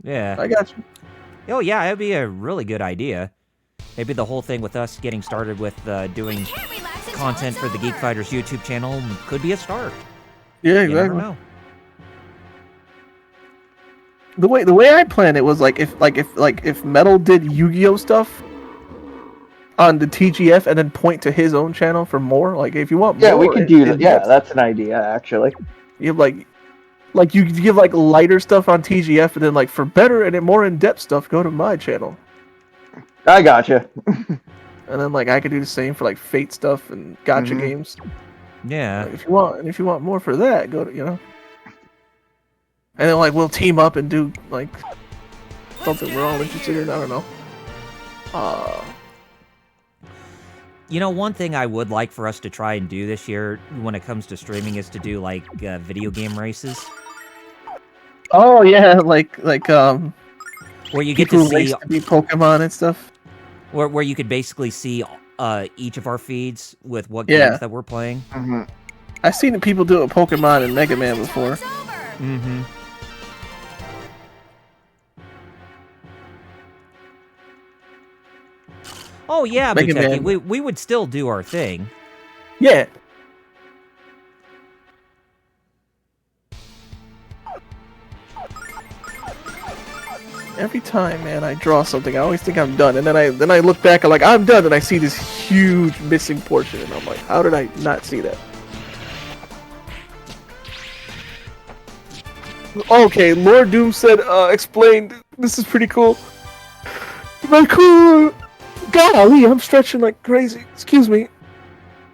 Yeah. I got you. Oh yeah, it'd be a really good idea. Maybe the whole thing with us getting started with doing Can't relax until content it's for the Geek over. Fighters YouTube channel could be a start. Yeah, You never exactly. know. The way I planned it was if Metal did Yu-Gi-Oh stuff on the TGF and then point to his own channel for more. Like if you want more, Yeah, we could do that. Yeah, that's an idea, actually. You have like you give like lighter stuff on TGF, and then like for better and more in-depth stuff, go to my channel. I gotcha. And then like I could do the same for like Fate stuff and gotcha Mhm. games. Yeah. Like, if you want more for that, go to And then like we'll team up and do like something we're all interested in. I don't know. One thing I would like for us to try and do this year when it comes to streaming is to do like video game races. Oh yeah, like where you get people to who see, race to be Pokemon and stuff. where you could basically see each of our feeds with what Yeah. games that we're playing. Mm-hmm. I've seen people do it with Pokemon and Mega Man before. Mm-hmm. Oh yeah, Mega Buteki, Man. we would still do our thing. Yeah. Every time, man, I draw something, I always think I'm done, and then I look back, I'm like, I'm done, and I see this huge missing portion, and I'm like, how did I not see that? Okay, Lord Doom said, explained, this is pretty cool. Very cool. Golly, I'm stretching like crazy. Excuse me.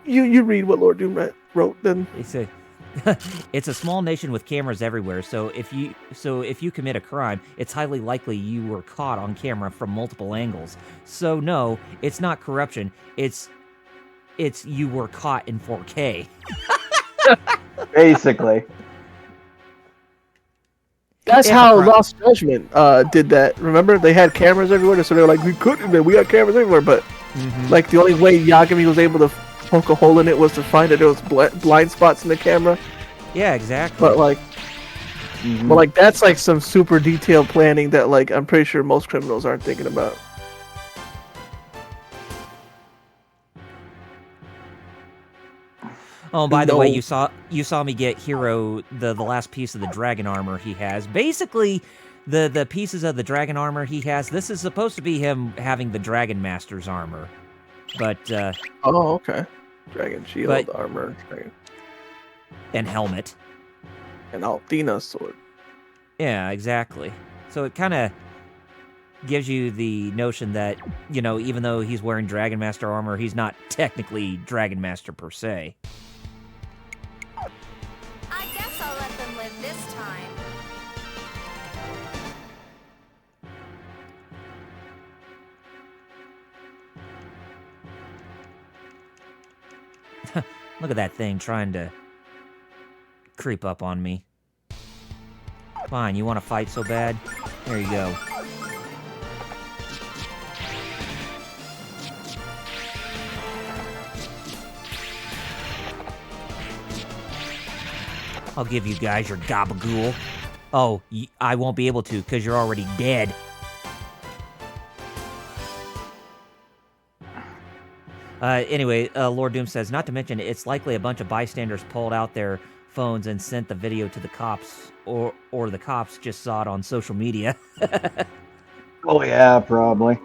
You read what Lord Doom wrote then. They say, it's a small nation with cameras everywhere, so if you commit a crime, it's highly likely you were caught on camera from multiple angles. So no, it's not corruption. It's you were caught in 4K. Basically. That's how Lost Judgment did that. Remember, they had cameras everywhere, so they were like, we couldn't, man. We got cameras everywhere, but like the only way Yagami was able to poke a hole in it was to find that there was blind spots in the camera. Yeah, exactly. But like, but like that's like some super detailed planning that like I'm pretty sure most criminals aren't thinking about. Oh, by the way, you saw me get Hero the last piece of the dragon armor he has. Basically, the pieces of the dragon armor he has. This is supposed to be him having the Dragon Master's armor, but oh, okay. Dragon shield, armor, dragon, and helmet, and Althena's sword. Yeah, exactly. So it kind of gives you the notion that, you know, even though he's wearing Dragon Master armor, he's not technically Dragon Master per se. I guess I'll let them live this time. Look at that thing trying to creep up on me. Fine, you want to fight so bad? There you go. I'll give you guys your gabagool. Oh, I won't be able to because you're already dead. Anyway, Lord Doom says, not to mention, it's likely a bunch of bystanders pulled out their phones and sent the video to the cops, or the cops just saw it on social media. Oh yeah, probably.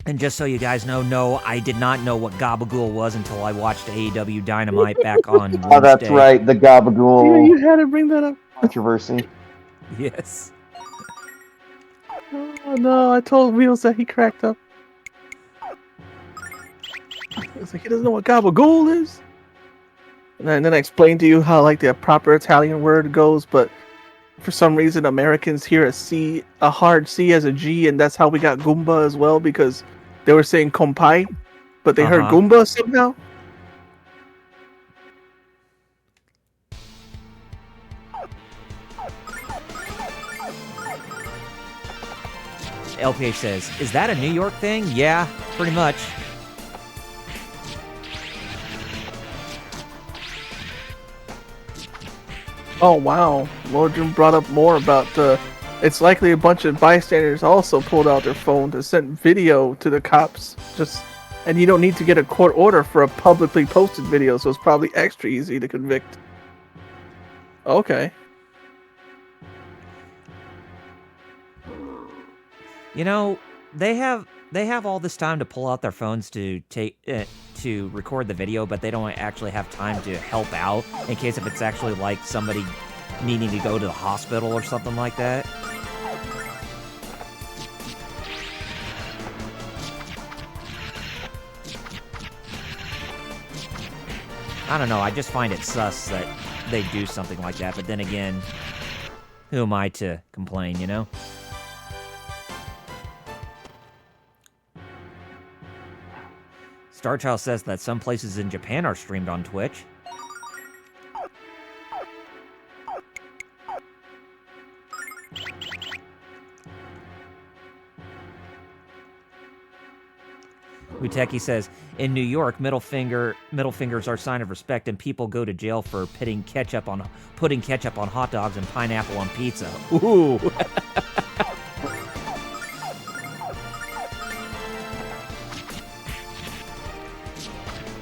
And just so you guys know, no, I did not know what Gabagool was until I watched AEW Dynamite back on Wednesday. Oh, that's right, the Gabagool. Yeah, you had to bring that up. Controversy. Yes. Oh no, I told Wheels that he cracked up. It's like he doesn't know what gabagool is. And then I explained to you how like the proper Italian word goes, but for some reason Americans hear a hard C as a G, and that's how we got Goomba as well, because they were saying kompai, but they heard Goomba somehow. LPH says, is that a New York thing? Yeah, pretty much. Oh wow, Lord Doom brought up more about it's likely a bunch of bystanders also pulled out their phone to send video to the cops. And you don't need to get a court order for a publicly posted video, so it's probably extra easy to convict. Okay. You know, they have all this time to pull out their phones to to record the video, but they don't actually have time to help out in case if it's actually like somebody needing to go to the hospital or something like that. I don't know, I just find it sus that they do something like that, but then again, who am I to complain, you know? Starchild says that some places in Japan are streamed on Twitch. Muteki says, in New York, middle fingers are a sign of respect, and people go to jail for putting ketchup on hot dogs and pineapple on pizza. Ooh.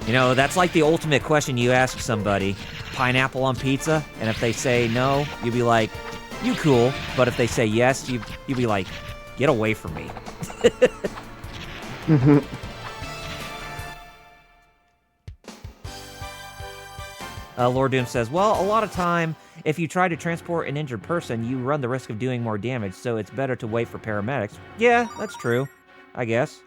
You know, that's like the ultimate question you ask somebody. Pineapple on pizza? And if they say no, you'd be like, you cool. But if they say yes, you'd be like, get away from me. Lord Doom says, well, a lot of time, if you try to transport an injured person, you run the risk of doing more damage, so it's better to wait for paramedics. Yeah, that's true, I guess.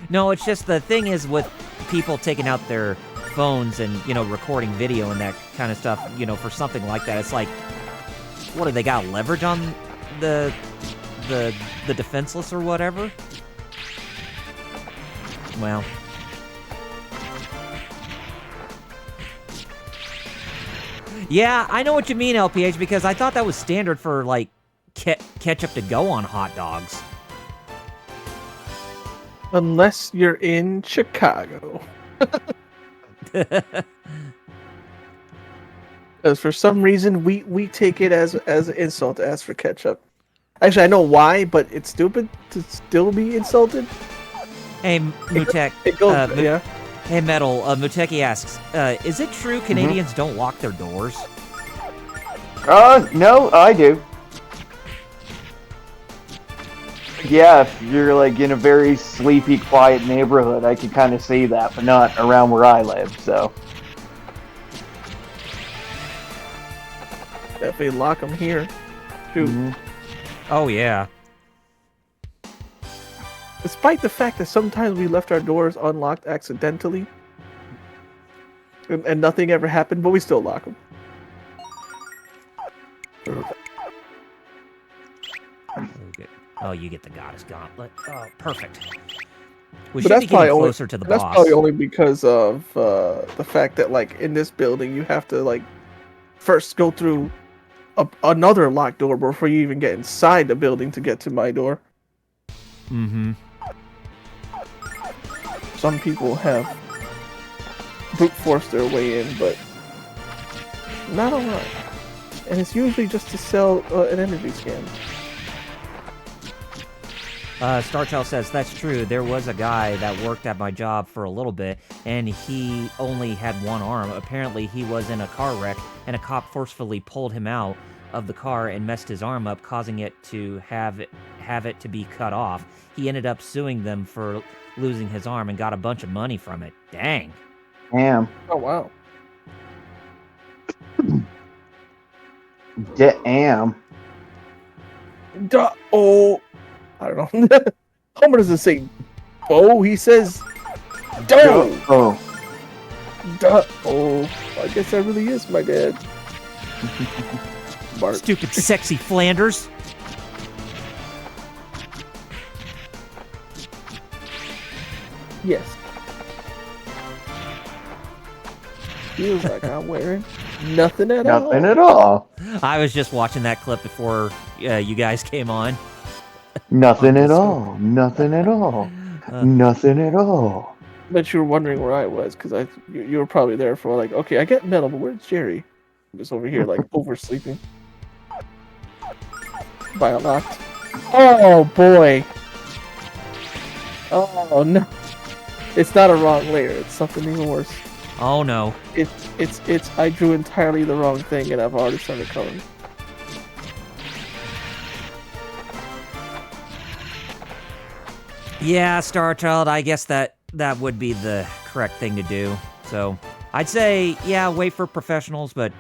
No, it's just the thing is with people taking out their phones and, you know, recording video and that kind of stuff, you know, for something like that, it's like, what, do they got leverage on the defenseless or whatever? Well. Yeah, I know what you mean, LPH, because I thought that was standard for, like, ketchup to go on hot dogs. Unless you're in Chicago. Because for some reason, we take it as an insult to ask for ketchup. Actually, I know why, but it's stupid to still be insulted. Hey, Mutek. It goes, yeah. Hey, Metal. Muteki asks, is it true Canadians don't lock their doors? No, I do. Yeah, if you're like in a very sleepy, quiet neighborhood, I can kind of see that, but not around where I live, so. Definitely lock them here. Shoot. Oh, yeah. Despite the fact that sometimes we left our doors unlocked accidentally, and nothing ever happened, but we still lock them. Oh, you get the Goddess Gauntlet. Oh, perfect. We But should be getting closer to the boss. That's probably only because of the fact that, like, in this building, you have to, like, first go through another locked door before you even get inside the building to get to my door. Mm-hmm. Some people have brute forced their way in, but not a lot. And it's usually just to sell an energy scan. Starchild says, that's true. There was a guy that worked at my job for a little bit, and he only had one arm. Apparently, he was in a car wreck, and a cop forcefully pulled him out of the car and messed his arm up, causing it to have it to be cut off. He ended up suing them for losing his arm and got a bunch of money from it. Dang. Damn. Oh, wow. Damn. Oh, I don't know. Homer doesn't say "oh," he says "doh." Oh. Oh, I guess that really is my dad. Bart. Stupid sexy Flanders. Yes. Feels like I'm wearing nothing at all. Nothing at all. I was just watching that clip before you guys came on. Nothing at all. Nothing at all. Nothing at all. But you were wondering where I was, because you were probably there for like, okay, I get Metal, but where's Jerry? I'm just over here like oversleeping. Biolocked. Oh boy. Oh no. It's not a wrong layer. It's something even worse. Oh no. It's I drew entirely the wrong thing, and I've already started coloring. Yeah, Starchild, I guess that would be the correct thing to do. So, I'd say, yeah, wait for professionals, but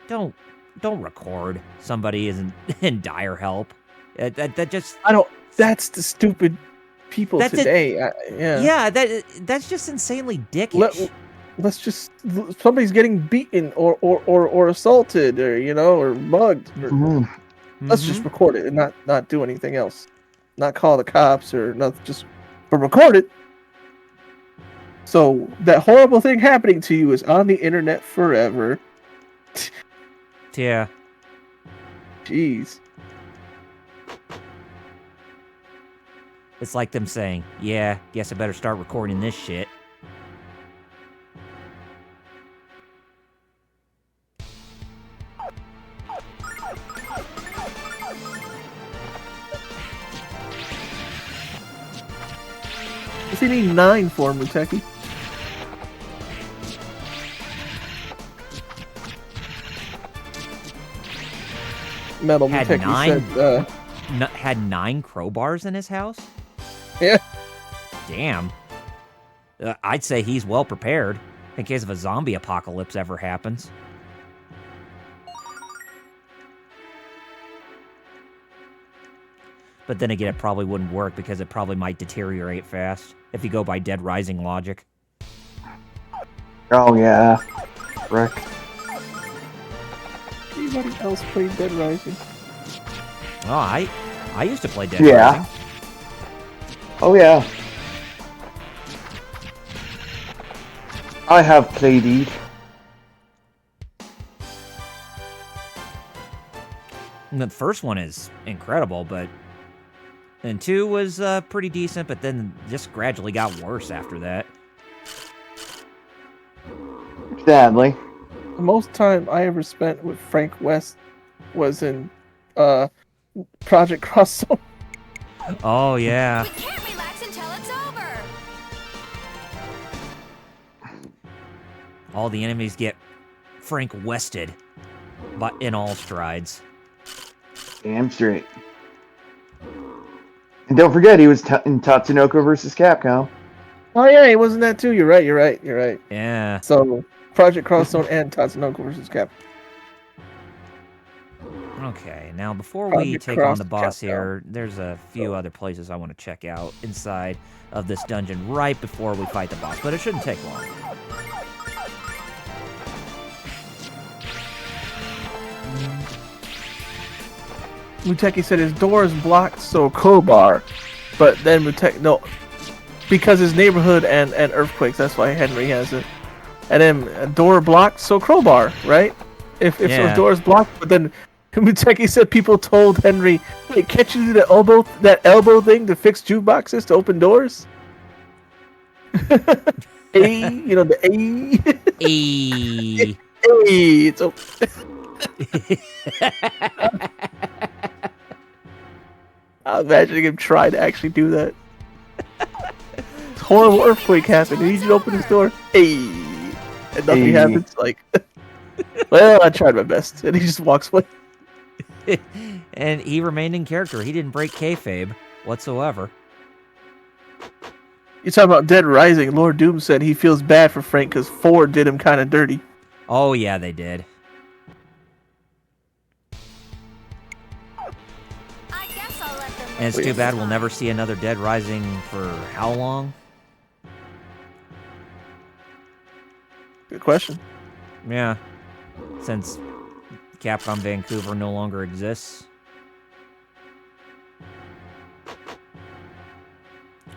don't don't record. Somebody isn't in dire help. That just I don't. That's the stupid people That's it. today. Yeah. That's just insanely dickish. Let's just somebody's getting beaten or assaulted or mugged. Let's just record it and not do anything else. Not call the cops or nothing. But record it. So that horrible thing happening to you is on the internet forever. Yeah. Jeez. It's like them saying, yeah, guess I better start recording this shit. What's he need 9 for, Muteki? Metal Had Muteki 9? said, Had 9 crowbars in his house? Yeah. Damn. I'd say he's well prepared in case of a zombie apocalypse ever happens. But then again, it probably wouldn't work because it probably might deteriorate fast if you go by Dead Rising logic. Oh, yeah. Rick. Anybody else played Dead Rising? Oh, I used to play Dead Rising. Oh, yeah. I have played it. And the first one is incredible, but then 2 was pretty decent, but then just gradually got worse after that. Sadly. The most time I ever spent with Frank West was in Project Cross Zone. Oh, yeah. We can't relax until it's over. All the enemies get Frank Wested, but in all strides. Damn straight. And don't forget, he was in Tatsunoko versus Capcom. Oh yeah, he wasn't that too. You're right. Yeah. So Project Cross Zone and Tatsunoko versus Capcom. Okay, now before we take on the boss here, there's a few other places I want to check out inside of this dungeon right before we fight the boss, but it shouldn't take long. Muteki said his door is blocked, so crowbar. But then no, because his neighborhood and earthquakes, that's why Henry has it. And then a door blocked, so crowbar, right? If the door is blocked, but then Muteki said people told Henry, "Hey, can't you do that elbow thing to fix jukeboxes to open doors?" The A. Hey. It's open. I'm imagining him trying to actually do that. This horrible earthquake happened. He needs you to open his door. Hey, and nothing happens. Like, well, I tried my best, and he just walks away. And he remained in character. He didn't break kayfabe whatsoever. You talking about Dead Rising? Lord Doom said he feels bad for Frank because 4 did him kind of dirty. Oh yeah, they did. And it's too bad we'll never see another Dead Rising for how long? Good question. Yeah. Since Capcom Vancouver no longer exists.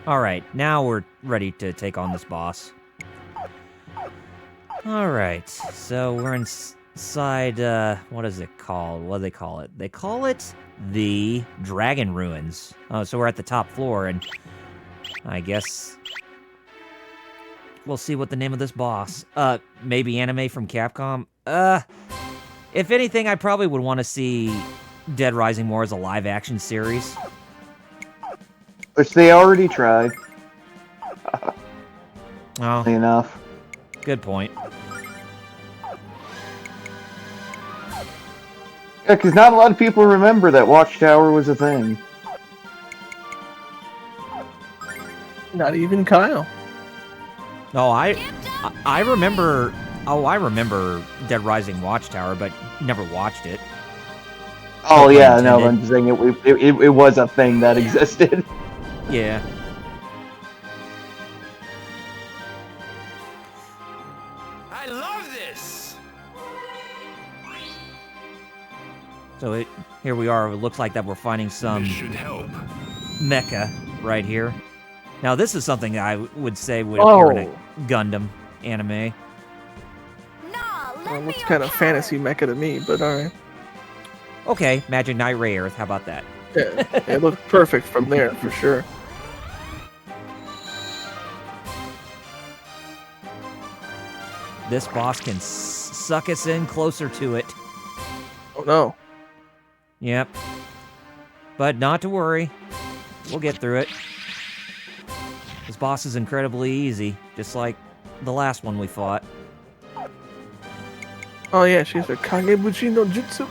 Alright, now we're ready to take on this boss. Alright, so we're inside, what is it called? What do they call it? They call it the Dragon Ruins. Oh, so we're at the top floor, and I guess we'll see what the name of this boss. Maybe anime from Capcom? If anything, I probably would want to see Dead Rising more as a live-action series. Which they already tried. Oh, Enough. good point. Yeah, because not a lot of people remember that Watchtower was a thing. Not even Kyle. No, I remember Oh, I remember Dead Rising Watchtower, but never watched it. Oh No pun yeah, no, intended. I'm just saying it was a thing that existed. Yeah. I love this. So here we are. It looks like that we're finding some This should help. mecha right here. Now, this is something I would say would appear in a Gundam anime. Nah, Well, lend me looks your kind of power. fantasy mecha to me, but alright. Okay, Magic Knight Ray Earth. How about that? Yeah, it looked perfect from there for sure. This boss can suck us in closer to it. Oh no. Yep. But not to worry. We'll get through it. This boss is incredibly easy, just like the last one we fought. Oh yeah, she's a Kagebushi no Jutsu.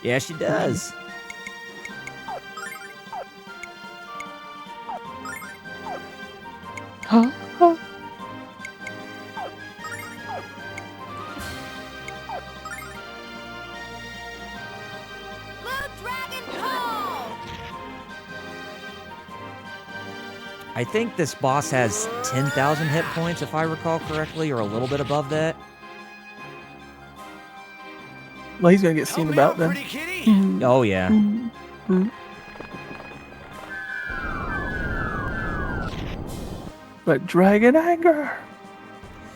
Yeah, she does. Huh? Huh? Blue Dragon Pull! I think this boss has 10,000 hit points, if I recall correctly, or a little bit above that. Well, he's gonna get seen Help me about out, then. pretty kitty. Oh, yeah. But Dragon Anger.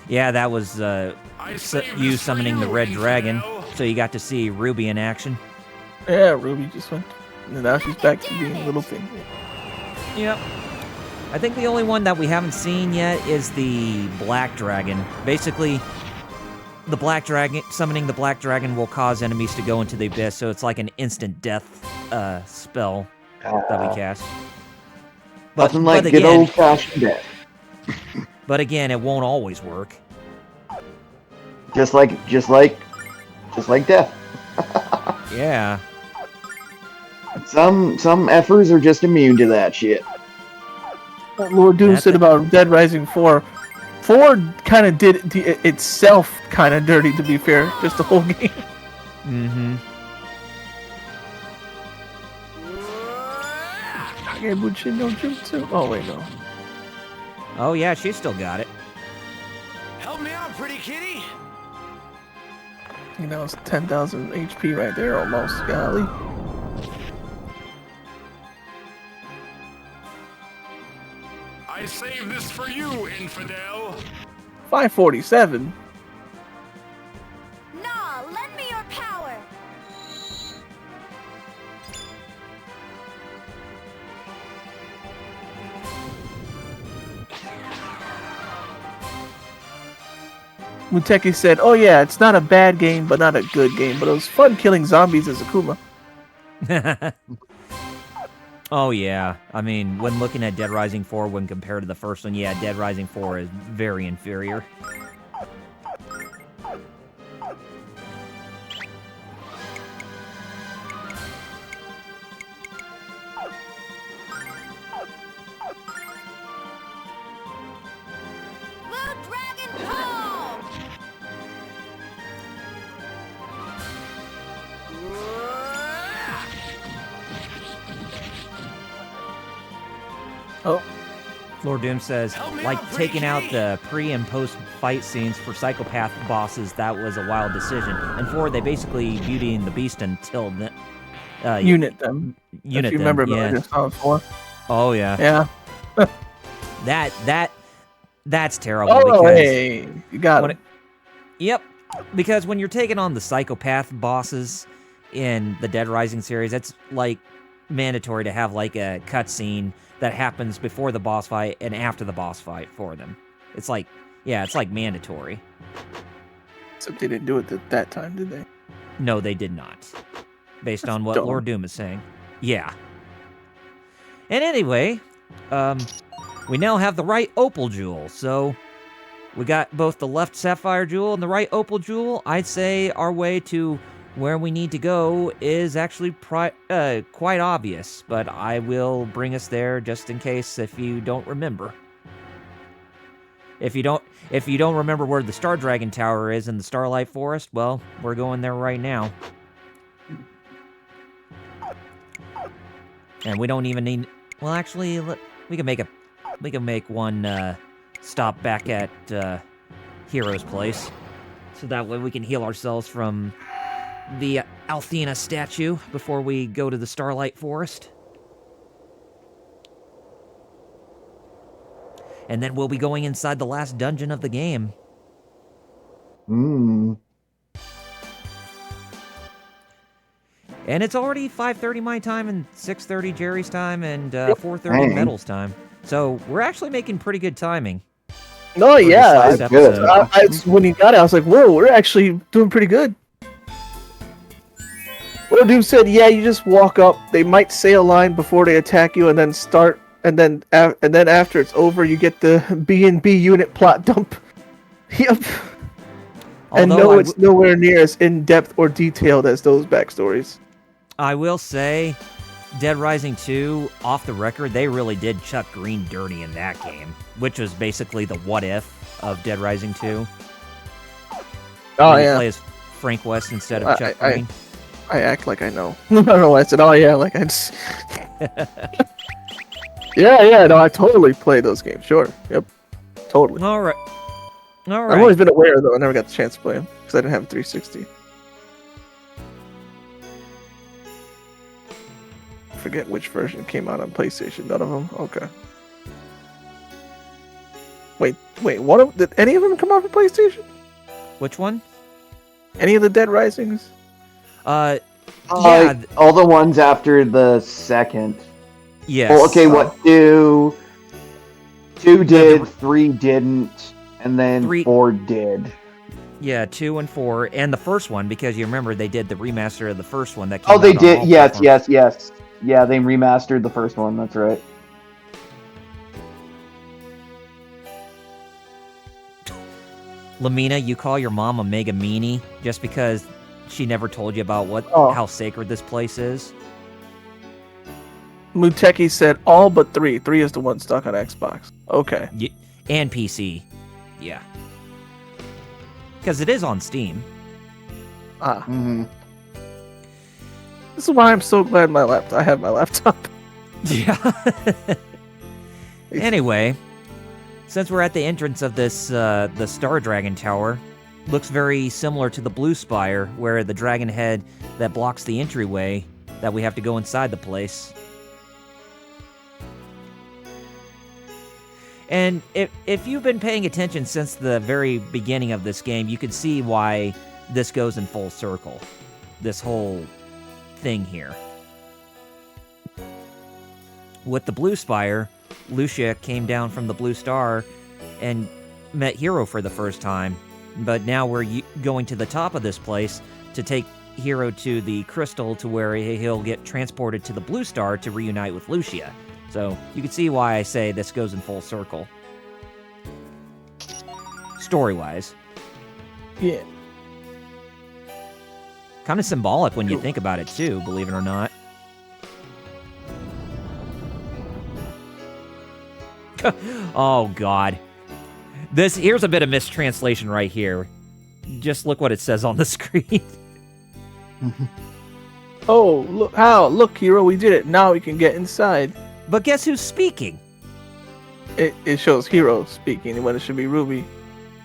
Yeah, that was I saved you this for summoning the you, red dragon, infidel. so you got to see Ruby in action. Yeah, Ruby just went. And now she's back to being a little thing. Yep. I think the only one that we haven't seen yet is the Black Dragon. Basically, the Black Dragon, summoning the Black Dragon will cause enemies to go into the abyss, so it's like an instant death spell that we cast. Nothing like good old-fashioned death. But again, it won't always work. Just like death. Yeah. Some effers are just immune to that shit. What Lord Doom That's said it. about Dead Rising 4. 4 kind of did itself kind of dirty, to be fair. Just the whole game. Mm-hmm. Kagebushi no Jutsu. Oh, wait, no. Oh, yeah, she still got it. Help me out, pretty kitty. You know, it's 10,000 HP right there almost. Golly. I saved this for you, infidel. 547. Nah, lend me your power. Muteki said, "Oh yeah, it's not a bad game, but not a good game. But it was fun killing zombies as Akuma." Oh, yeah. I mean, when looking at Dead Rising 4 when compared to the first one, yeah, Dead Rising 4 is very inferior. Blue Dragon Pull! Oh, Lord Doom says, Help me like out, pretty taking out kitty. the pre and post fight scenes for psychopath bosses, that was a wild decision. And 4, they basically Beauty and the Beast until the unit them. unit If you them. remember Yeah. Metal Gear Solid 4. Oh yeah. Yeah. That's terrible. Oh, because hey, you got when it. Yep. Because when you're taking on the psychopath bosses in the Dead Rising series, it's like mandatory to have like a cutscene that happens before the boss fight and after the boss fight for them. It's like, yeah, it's like mandatory. Except they didn't do it at that time, did they? No, they did not. Based That's on what dumb. Lord Doom is saying. Yeah. And anyway, we now have the right Opal Jewel, so we got both the left Sapphire Jewel and the right Opal Jewel. I'd say our way to where we need to go is actually quite obvious, but I will bring us there just in case if you don't remember. If you don't remember where the Star Dragon Tower is in the Starlight Forest, well, we're going there right now. And we don't even need. Well, actually, we can make one stop back at Hero's place, so that way we can heal ourselves from the Althena statue before we go to the Starlight Forest. And then we'll be going inside the last dungeon of the game. Hmm. And it's already 5:30 my time and 6:30 Jerry's time and 4:30 Dang. Metal's time. So we're actually making pretty good timing. Oh, for this yeah. last That's good. episode. When you got it, I was like, whoa, we're actually doing pretty good. Well, dude said, yeah, you just walk up. They might say a line before they attack you, and then start, and then after it's over, you get the B&B unit plot dump. Yep. And Although no, it's nowhere near as in-depth or detailed as those backstories. I will say, Dead Rising 2, off the record, they really did Chuck Green dirty in that game, which was basically the what if of Dead Rising 2. Oh, When you yeah. play as Frank West instead of Chuck Green. I act like I know. I don't know why I said, oh, yeah, like I just... yeah, no, I totally play those games, sure. Yep, totally. All right. I've always been aware, though. I never got the chance to play them, because I didn't have a 360. I forget which version came out on PlayStation. None of them? Okay. Wait, did any of them come out for PlayStation? Which one? Any of the Dead Risings? Yeah. All the ones after the second. Yes. Well, okay, what, two did, 3 didn't, and then 4 did. Yeah, 2 and 4, and the first one, because you remember they did the remaster of the first one that came Oh, out they on did. all Yes. platforms. Yeah, they remastered the first one. That's right. Lamina, you call your mom a mega meanie just because she never told you about how sacred this place is? Muteki said all but 3. 3 is the one stuck on Xbox. Okay. And PC. Yeah. Because it is on Steam. Ah. Mm-hmm. This is why I'm so glad I have my laptop. Yeah. Anyway, since we're at the entrance of this, the Star Dragon Tower, looks very similar to the Blue Spire, where the dragon head that blocks the entryway that we have to go inside the place. And if you've been paying attention since the very beginning of this game, you can see why this goes in full circle. This whole thing here. With the Blue Spire, Lucia came down from the Blue Star and met Hero for the first time. But now we're going to the top of this place to take Hero to the crystal to where he'll get transported to the Blue Star to reunite with Lucia. So you can see why I say this goes in full circle. Story-wise. Yeah. Kind of symbolic when you think about it too, believe it or not. Oh god. Here's a bit of mistranslation right here. Just look what it says on the screen. Oh, look, Hero, we did it. Now we can get inside. But guess who's speaking? It shows Hero speaking when it should be Ruby.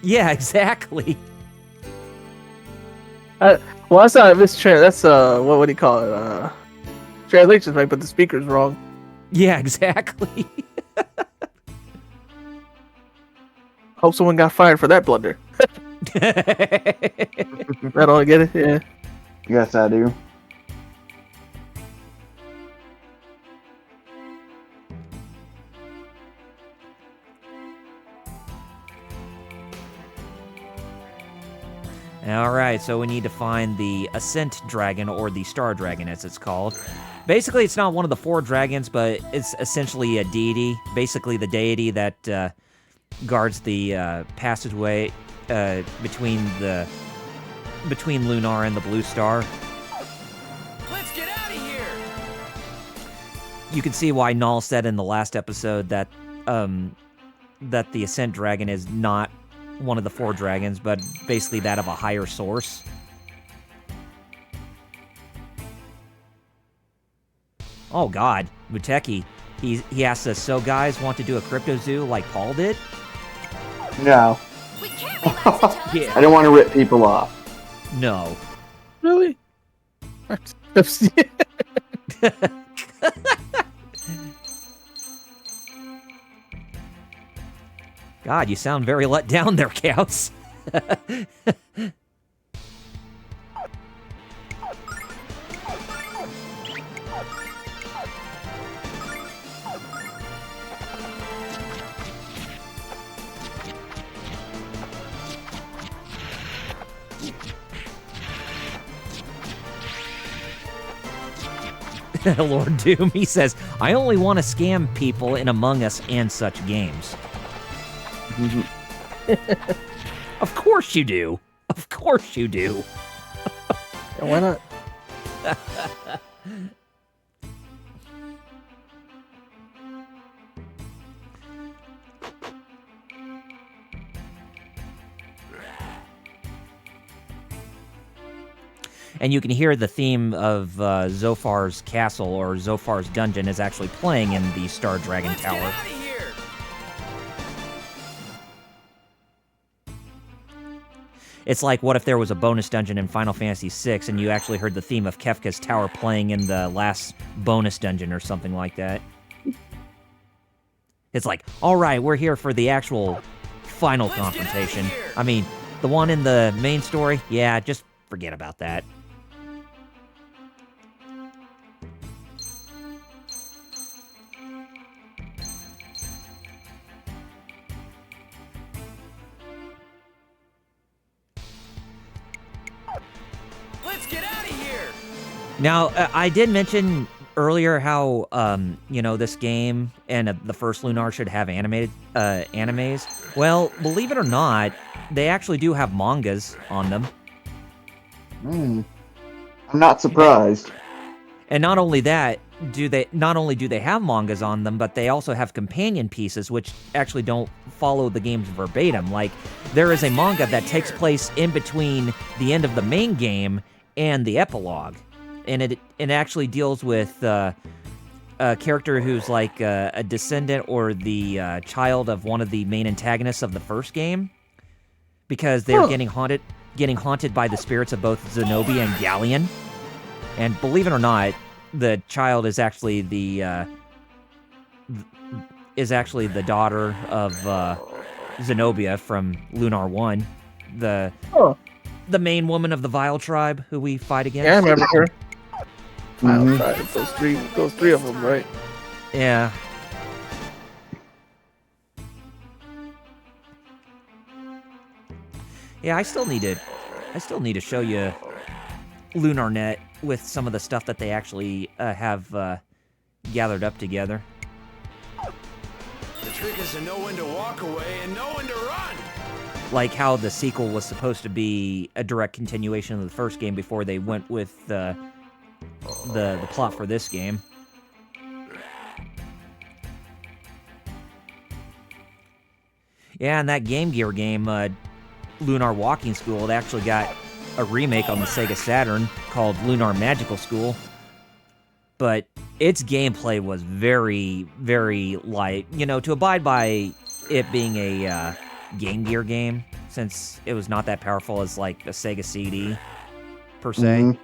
Yeah, exactly. Well, that's not mistranslation. That's what do you call it? Translation's right, but the speaker's wrong. Yeah, exactly. Hope someone got fired for that blunder. I don't get it. Yeah. Yes, I do. Alright, so we need to find the Ascent Dragon, or the Star Dragon as it's called. Basically, it's not one of the 4 dragons, but it's essentially a deity. Basically, the deity that guards the passageway between Lunar and the Blue Star. Let's get out of here! You can see why Null said in the last episode that that the Ascent Dragon is not one of the 4 dragons, but basically that of a higher source. Oh God, Muteki. He asked us, so guys want to do a crypto zoo like Paul did? No. We can't relax until Yeah. I don't want to rip people off. No. Really? God, you sound very let down there, Cows. Lord Doom, he says, I only want to scam people in Among Us and such games. Of course you do. Of course you do. Yeah, why not? And you can hear the theme of Zophar's castle or Zophar's dungeon is actually playing in the Star Dragon Let's Tower. get out of here! It's like, what if there was a bonus dungeon in Final Fantasy VI and you actually heard the theme of Kefka's Tower playing in the last bonus dungeon or something like that? It's like, all right, we're here for the actual final Let's get outta confrontation. here! I mean, the one in the main story, yeah, just forget about that. Let's get out of here! Now, I did mention earlier how, this game and the first Lunar should have animes. Well, believe it or not, they actually do have mangas on them. I'm not surprised. And not only that, do they have mangas on them, but they also have companion pieces which actually don't follow the games verbatim. Like, there is a manga that takes place in between the end of the main game and the epilogue. And it actually deals with a character who's like a descendant or the child of one of the main antagonists of the first game, because they're getting haunted by the spirits of both Zenobia and Galleon. And believe it or not, the child is actually the daughter of Zenobia from Lunar 1, the main woman of the Vile tribe who we fight against. Yeah, I remember her. Mhm. Those three of them, right? Yeah. Yeah, I still need to show you LunarNet with some of the stuff that they actually have gathered up together. The trick is to know when to walk away and know when to run! Like how the sequel was supposed to be a direct continuation of the first game before they went with the plot for this game. Yeah, and that Game Gear game, Lunar Walking School, it actually got a remake on the Sega Saturn called Lunar Magical School. But its gameplay was very, very light. You know, to abide by it being a Game Gear game, since it was not that powerful as like a Sega CD, per se. Mhm.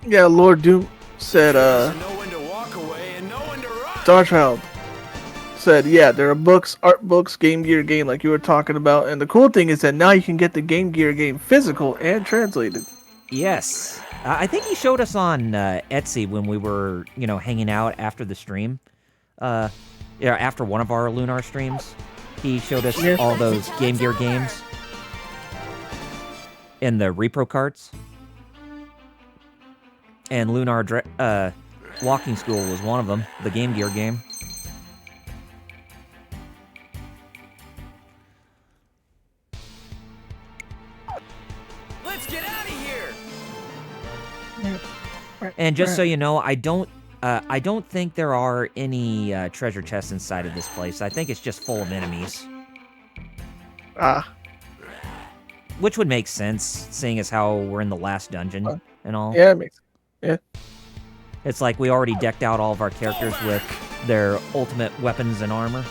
Yeah, Lord Doom said, To know when to walk away and know when to run! Starchild said, yeah, there are books, art books, Game Gear game like you were talking about. And the cool thing is that now you can get the Game Gear game physical and translated. Yes. I think he showed us on Etsy when we were, hanging out after the stream. After one of our Lunar streams. He showed us Yeah. all those Game Gear games. In the repro carts. And Lunar Walking School was one of them, the Game Gear game. Let's get out of here! And just so you know, I don't I don't think there are any treasure chests inside of this place. I think it's just full of enemies. Which would make sense, seeing as how we're in the last dungeon and all. Yeah, it makes sense. Yeah. It's like we already decked out all of our characters with their ultimate weapons and armor.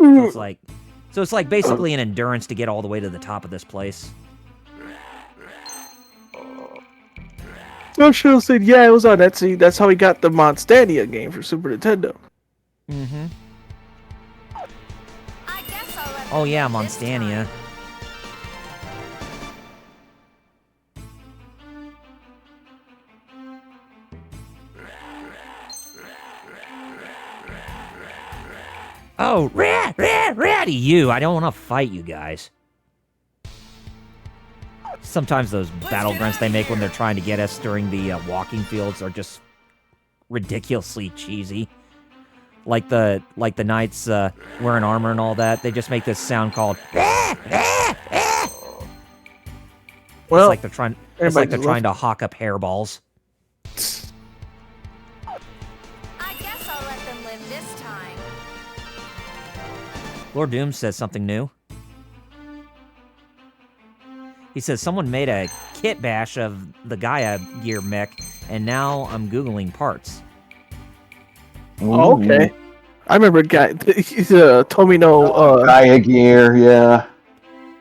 So it's like basically an endurance to get all the way to the top of this place. Joshua said, yeah, it was on Etsy. That's how he got the Monstania game for Super Nintendo. Mm-hmm. I guess I'll let Oh them yeah, win this Monstania. time. Oh, ratty you! I don't want to fight you guys. Sometimes those battle grunts they make when they're trying to get us during the walking fields are just ridiculously cheesy. Like the knights wearing armor and all that. They just make this sound called. Well, It's like they're trying. It's like everybody they're just trying to hawk up hairballs. I guess I'll let them win this time. Lord Doom says something new. He says someone made a kit bash of the Gaia gear mech, and now I'm Googling parts. Oh, okay. I remember he's Tomino. Gaia Gear, yeah.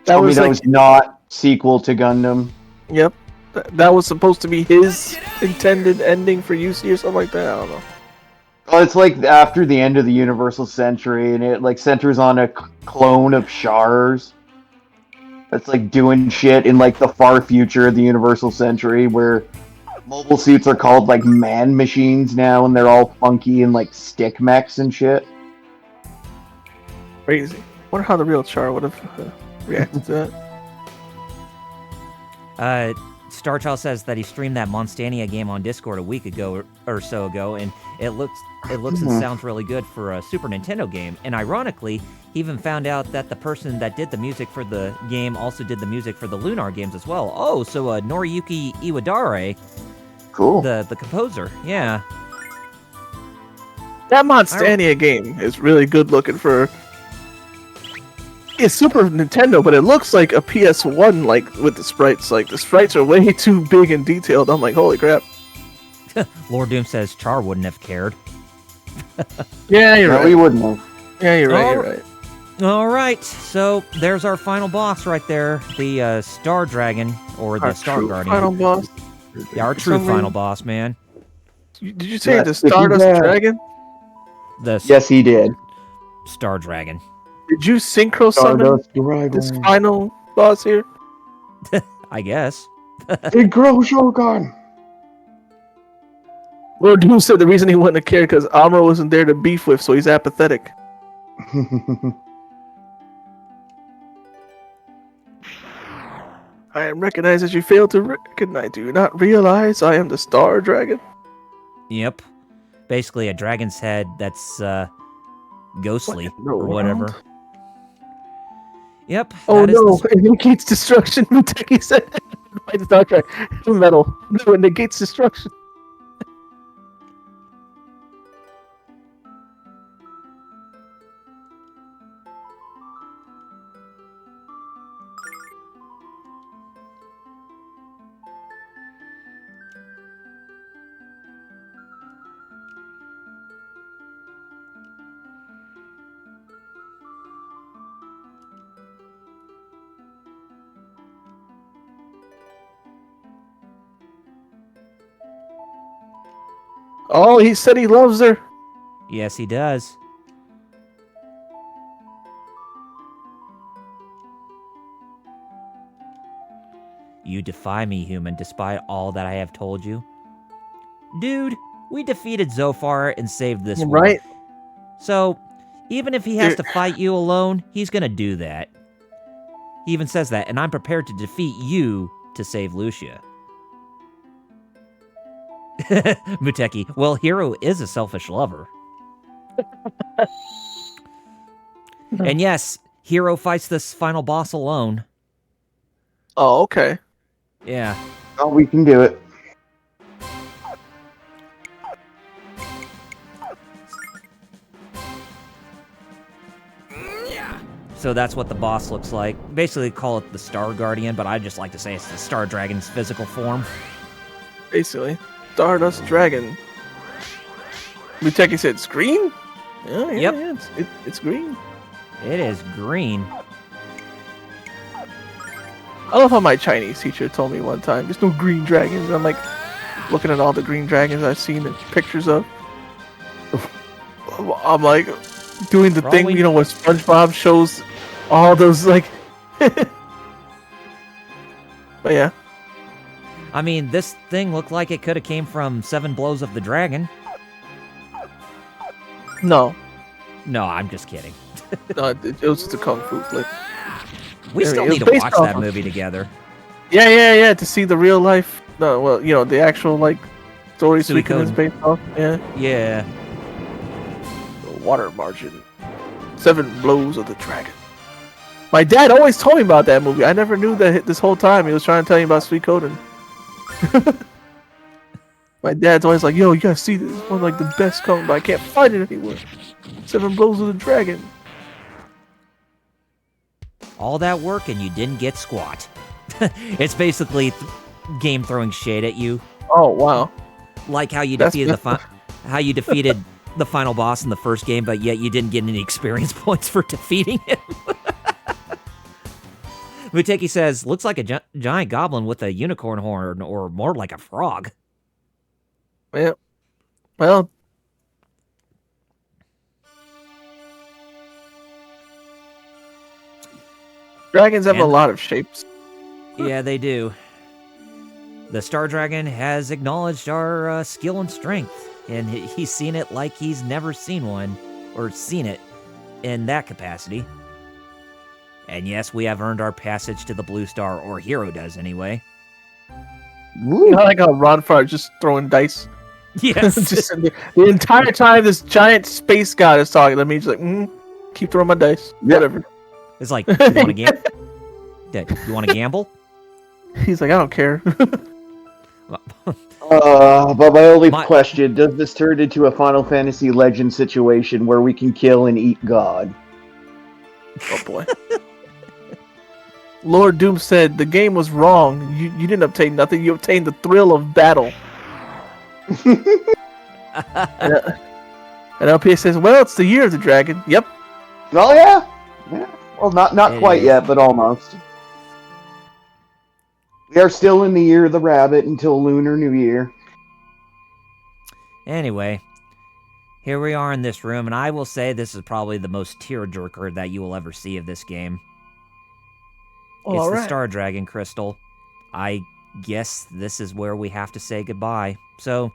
That was Tomino's not sequel to Gundam. Yep. That was supposed to be his intended ending for UC or something like that. I don't know. Well, it's like after the end of the Universal Century, and it like centers on a clone of Shars. That's like doing shit in like the far future of the Universal Century, where mobile suits are called like man machines now, and they're all funky and like stick mechs and shit. Crazy. Wonder how the real Char would have reacted to that. Starchild says that he streamed that Monstania game on Discord a week ago or so ago, and it looks and sounds really good for a Super Nintendo game. And ironically, he even found out that the person that did the music for the game also did the music for the Lunar games as well. Oh, so Noriyuki Iwadare, Cool. the composer, yeah. That Monstania game is really good looking for. It's Super Nintendo, but it looks like a PS1, like with the sprites. Like the sprites are way too big and detailed. I'm like, holy crap. Lord Doom says Char wouldn't have cared. Yeah, you're No, right. we wouldn't have. Yeah, you're right. Oh. You're right. All right, so there's our final boss right there, the Star Dragon, or the Our Star true Guardian. final boss. Yeah, our true Some final reason- boss, man. Did you say Yeah, the if you Stardust had- Dragon? The Yes, he did. Star Dragon. Did you synchro summon this Dragon. final boss here? I guess. Synchro Shogun. Lord Doom said the reason he wouldn't have cared because Amuro wasn't there to beef with, so he's apathetic. I am recognized as you failed to recognize. Do you not realize I am the Star Dragon? Yep. Basically a dragon's head that's ghostly What in the or whatever. world? Yep. Oh that is no, the it negates destruction. Muteki said. Why the Star Dragon? Metal. No, it negates destruction. Oh, he said he loves her. Yes, he does. You defy me, human, despite all that I have told you. Dude, we defeated Zophar and saved this world. Right? So, even if he has to fight you alone, he's gonna do that. He even says that, and I'm prepared to defeat you to save Lucia. Muteki, well, Hero is a selfish lover. And yes, Hero fights this final boss alone. Oh, okay. Yeah. Oh, we can do it. So that's what the boss looks like. Basically call it the Star Guardian, but I just like to say it's the Star Dragon's physical form. Basically. Stardust Dragon. Muteki said it's green? Yeah, Yep. yeah, it's green. It is green. I love how my Chinese teacher told me one time, there's no green dragons. And I'm like, looking at all the green dragons I've seen the pictures of. I'm like, doing the thing, you know, where SpongeBob shows all those, like... But yeah. I mean, this thing looked like it could have came from 7 Blows of the Dragon. No. No, I'm just kidding. No, it was just a kung fu flick. We still need to watch that movie together. Yeah, to see the real life, well, you know, the actual, like, story Suikoden is based off. Yeah. The water margin. 7 Blows of the Dragon. My dad always told me about that movie. I never knew that this whole time. He was trying to tell me about Suikoden. My dad's always like, yo, you gotta see this. It's one of, like, the best kung, but I can't find it anywhere. 7 Blows of the Dragon. All that work and you didn't get squat. It's basically game throwing shade at you. Oh wow! Like how you defeated the final boss in the first game, but yet you didn't get any experience points for defeating him. Muteki says, "Looks like a giant goblin with a unicorn horn, or more like a frog." Yeah. Well. Dragons have a lot of shapes. Yeah, they do. The Star Dragon has acknowledged our skill and strength, and he's seen it like he's never seen one, or seen it in that capacity. And yes, we have earned our passage to the Blue Star, or Hero does anyway. Woo. I like how Ron Farr just throwing dice. Yes. Just the entire time this giant space god is talking to me, just like, keep throwing my dice. Yep. Whatever. It's like, you want to gamble? You want to gamble? He's like, I don't care. But my only question, does this turn into a Final Fantasy Legend situation where we can kill and eat God? Oh boy. Lord Doom said, the game was wrong. You didn't obtain nothing. You obtained the thrill of battle. And LPS says, well, it's the year of the dragon. Yep. Oh, yeah. Well, not quite yet, but almost. We are still in the year of the rabbit until Lunar New Year. Anyway, here we are in this room, and I will say this is probably the most tearjerker that you will ever see of this game. It's the Star Dragon Crystal. I guess this is where we have to say goodbye. So,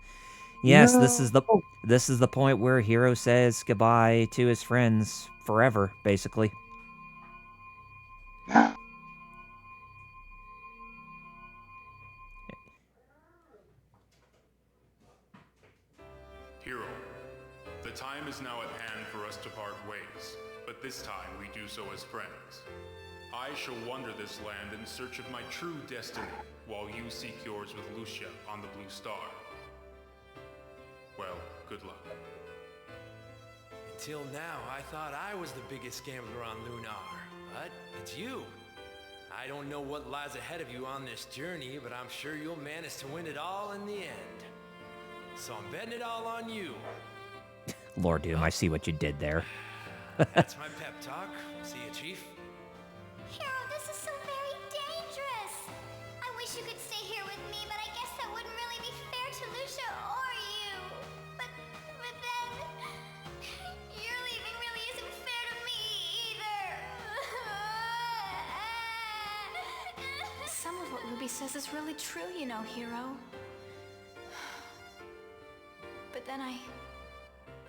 yes, this is the point where Hero says goodbye to his friends forever, basically. Hero, the time is now at hand for us to part ways, but this time we do so as friends. I shall wander this land in search of my true destiny, while you seek yours with Lucia on the Blue Star. Well, good luck. Until now, I thought I was the biggest gambler on Lunar, but it's you. I don't know what lies ahead of you on this journey, but I'm sure you'll manage to win it all in the end. So I'm betting it all on you. Lord Doom, I see what you did there. That's my pep talk. See you, Chief. Hero, this is so very dangerous. I wish you could stay here with me, but I guess that wouldn't really be fair to Lucia or you. But then, your leaving really isn't fair to me either. Some of what Ruby says is really true, you know, Hero. But then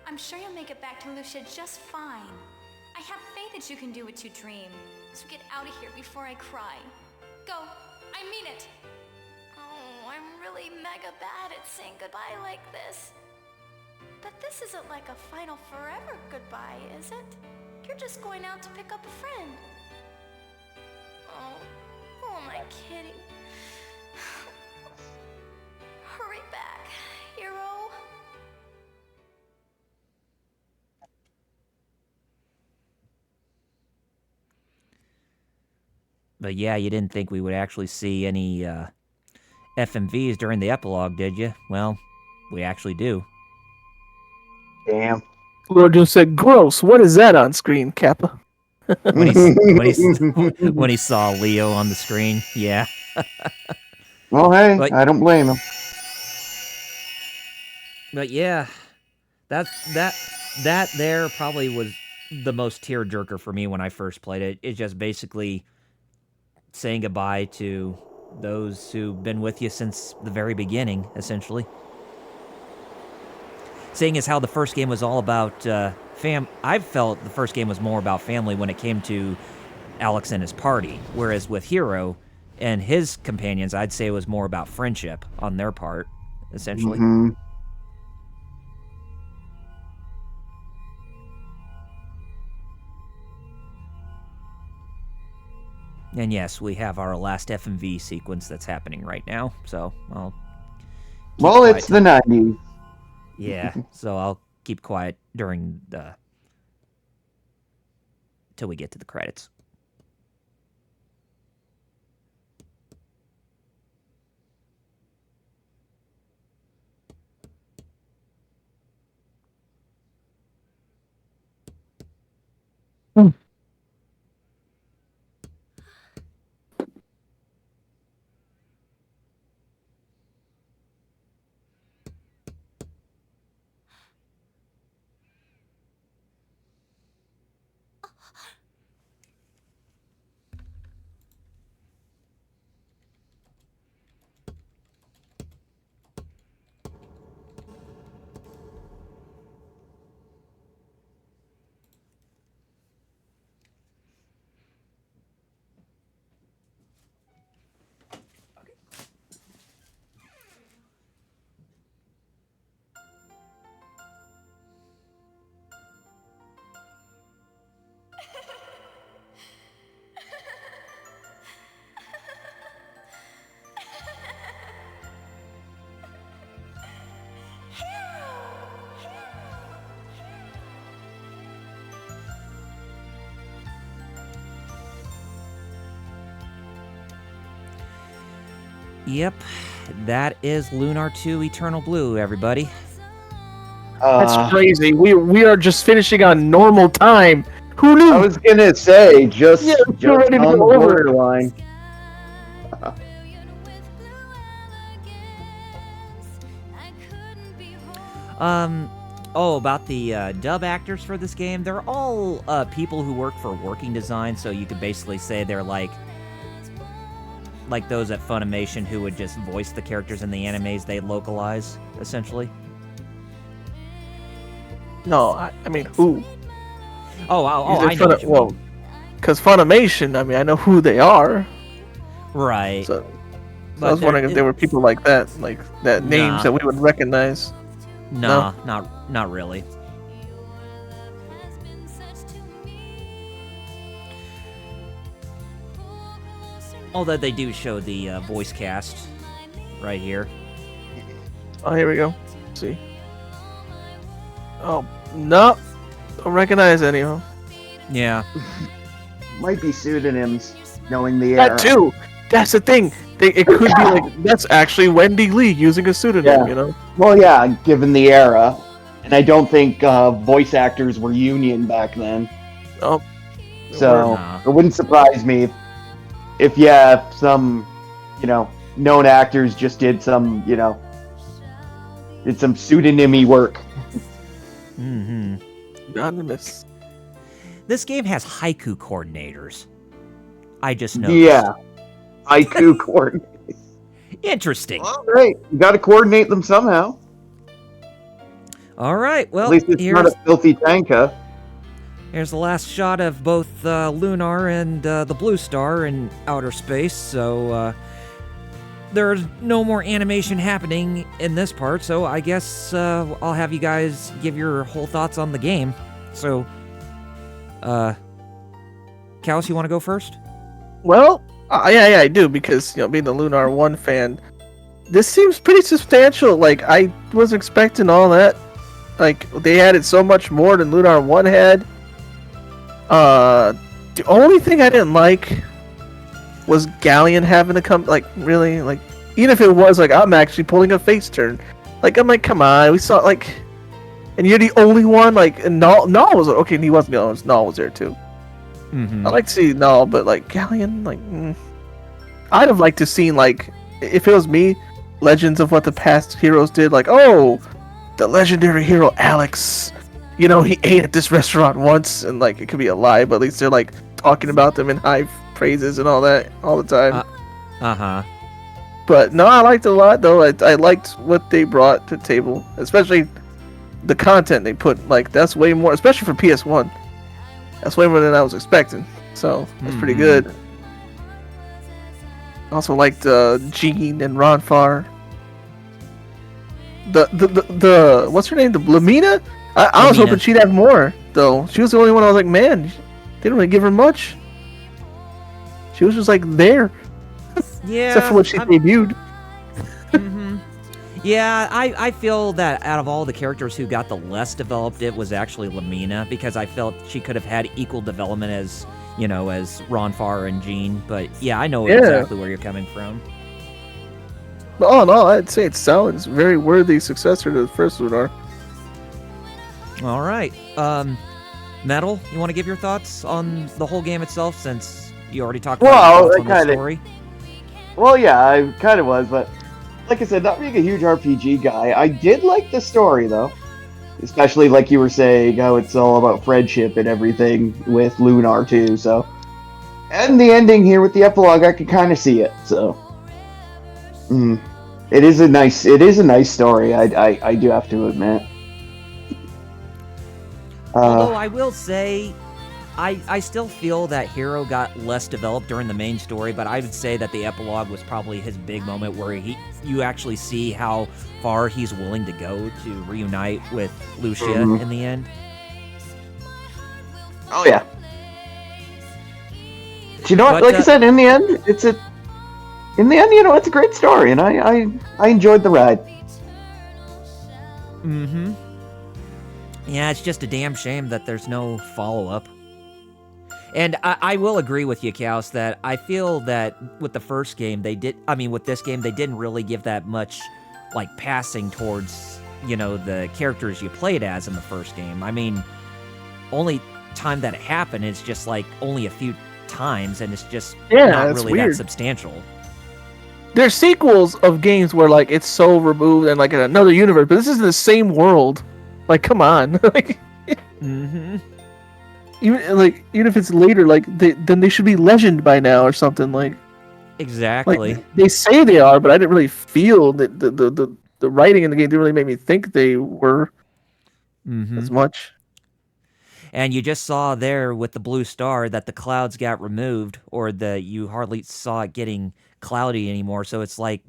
I'm sure you'll make it back to Lucia just fine. I have faith that you can do what you dream. So get out of here before I cry. Go. I mean it. Oh, I'm really mega bad at saying goodbye like this. But this isn't like a final forever goodbye, is it? You're just going out to pick up a friend. Oh, who am I kidding? Hurry back, Hero. But yeah, you didn't think we would actually see any FMVs during the epilogue, did you? Well, we actually do. Damn. Lord just said, "Gross. What is that on screen, Kappa?" When he saw Leo on the screen, yeah. Well, hey, But- I don't blame him. But yeah, that there probably was the most tearjerker for me when I first played it. It's just basically saying goodbye to those who've been with you since the very beginning, essentially. Seeing as how the first game was all about I felt the first game was more about family when it came to Alex and his party, whereas with Hero and his companions, I'd say it was more about friendship on their part, essentially. Mhm. And yes, we have our last FMV sequence that's happening right now, so I'll keep Well, quiet it's the 90s. Yeah, so I'll keep quiet during the till we get to the credits. Yep, that is Lunar 2 Eternal Blue, everybody. That's crazy. We are just finishing on normal time. Who knew? I was gonna say just we're ready to on the go over it. borderline. Oh, about the dub actors for this game, they're all people who work for Working Design, so you could basically say they're like those at Funimation who would just voice the characters in the animes they localize, essentially. No, I mean who? Oh, I know what you mean. Because Funimation, I mean, I know who they are. Right. So I was wondering if there were people like that, names that we would recognize. No, not really. Although they do show the voice cast right here. Oh, here we go. Let's see. Oh, no. Don't recognize any of them. Yeah. Might be pseudonyms, knowing the era. That too. That's the thing. It could be like, that's actually Wendy Lee using a pseudonym, you know? Well, yeah, given the era. And I don't think voice actors were union back then. Oh. So Nah. it wouldn't surprise me if some, known actors just did some, did some pseudonymy work. Mm-hmm. Anonymous. This game has haiku coordinators. I just noticed. Yeah. Haiku coordinates. Interesting. All right. You got to coordinate them somehow. All right. Well, At least it's not a filthy tanka. Here's the last shot of both Lunar and the Blue Star in outer space, so there's no more animation happening in this part, so I guess I'll have you guys give your whole thoughts on the game. So, Kaus, you want to go first? Well, yeah, I do, because, being the Lunar 1 fan, this seems pretty substantial. Like, I was expecting all that. Like, they added so much more than Lunar 1 had. The only thing I didn't like was Galleon having to come? Like, really? Like, even if it was like I'm actually pulling a face turn, like I'm like, come on, we saw like, and you're the only one. Like, and Null was okay. And he wasn't the only one. Null was there too. I like to see Null, but like Galleon, like, I'd have liked to seen like, if it was me, legends of what the past heroes did. Like, oh, the legendary hero Alex, you know, he ate at this restaurant once, and like it could be a lie, but at least they're like talking about them in high praises and all that all the time. But no, I liked it a lot though. I liked what they brought to the table, especially the content they put. Like, that's way more, especially for PS1. That's way more than I was expecting. So that's pretty good. Also liked Jean and Ronfar. The what's her name? The Lamina? I was hoping she'd have more though. She was the only one I was like, man, they didn't really give her much. She was just like there. Yeah. Except for when she debuted. Yeah, I feel that out of all the characters who got the less developed, it was actually Lamina, because I felt she could have had equal development as, you know, as Ronfar and Jean. But yeah, I know exactly where you're coming from. But all in all, I'd say it sounds very worthy successor to the first Lunar. All right. Metal, you want to give your thoughts on the whole game itself, since you already talked about the story? Well, yeah, I kind of was, but like I said, not being a huge RPG guy, I did like the story, though. Especially, like you were saying, how it's all about friendship and everything with Lunar, too, so... And the ending here with the epilogue, I could kind of see it, so... It is a nice story, I do have to admit. Although I will say, I still feel that Hero got less developed during the main story, but I would say that the epilogue was probably his big moment where you actually see how far he's willing to go to reunite with Lucia in the end. Oh yeah. Do you know what? Like I said, in the end, it's a great story, and I enjoyed the ride. Yeah, it's just a damn shame that there's no follow-up. And I will agree with you, Kaos, that I feel that with the first game, with this game, they didn't really give that much, like, passing towards, you know, the characters you played as in the first game. I mean, only time that it happened is just, like, only a few times, and it's just not really that substantial. There's sequels of games where, like, it's so removed and, like, in another universe, but this is the same world. Like, come on. Like, Even if it's later, like then they should be legend by now or something. Like, exactly. Like, they say they are, but I didn't really feel that the writing in the game didn't really make me think they were as much. And you just saw there with the blue star that the clouds got removed, or you hardly saw it getting cloudy anymore. So it's like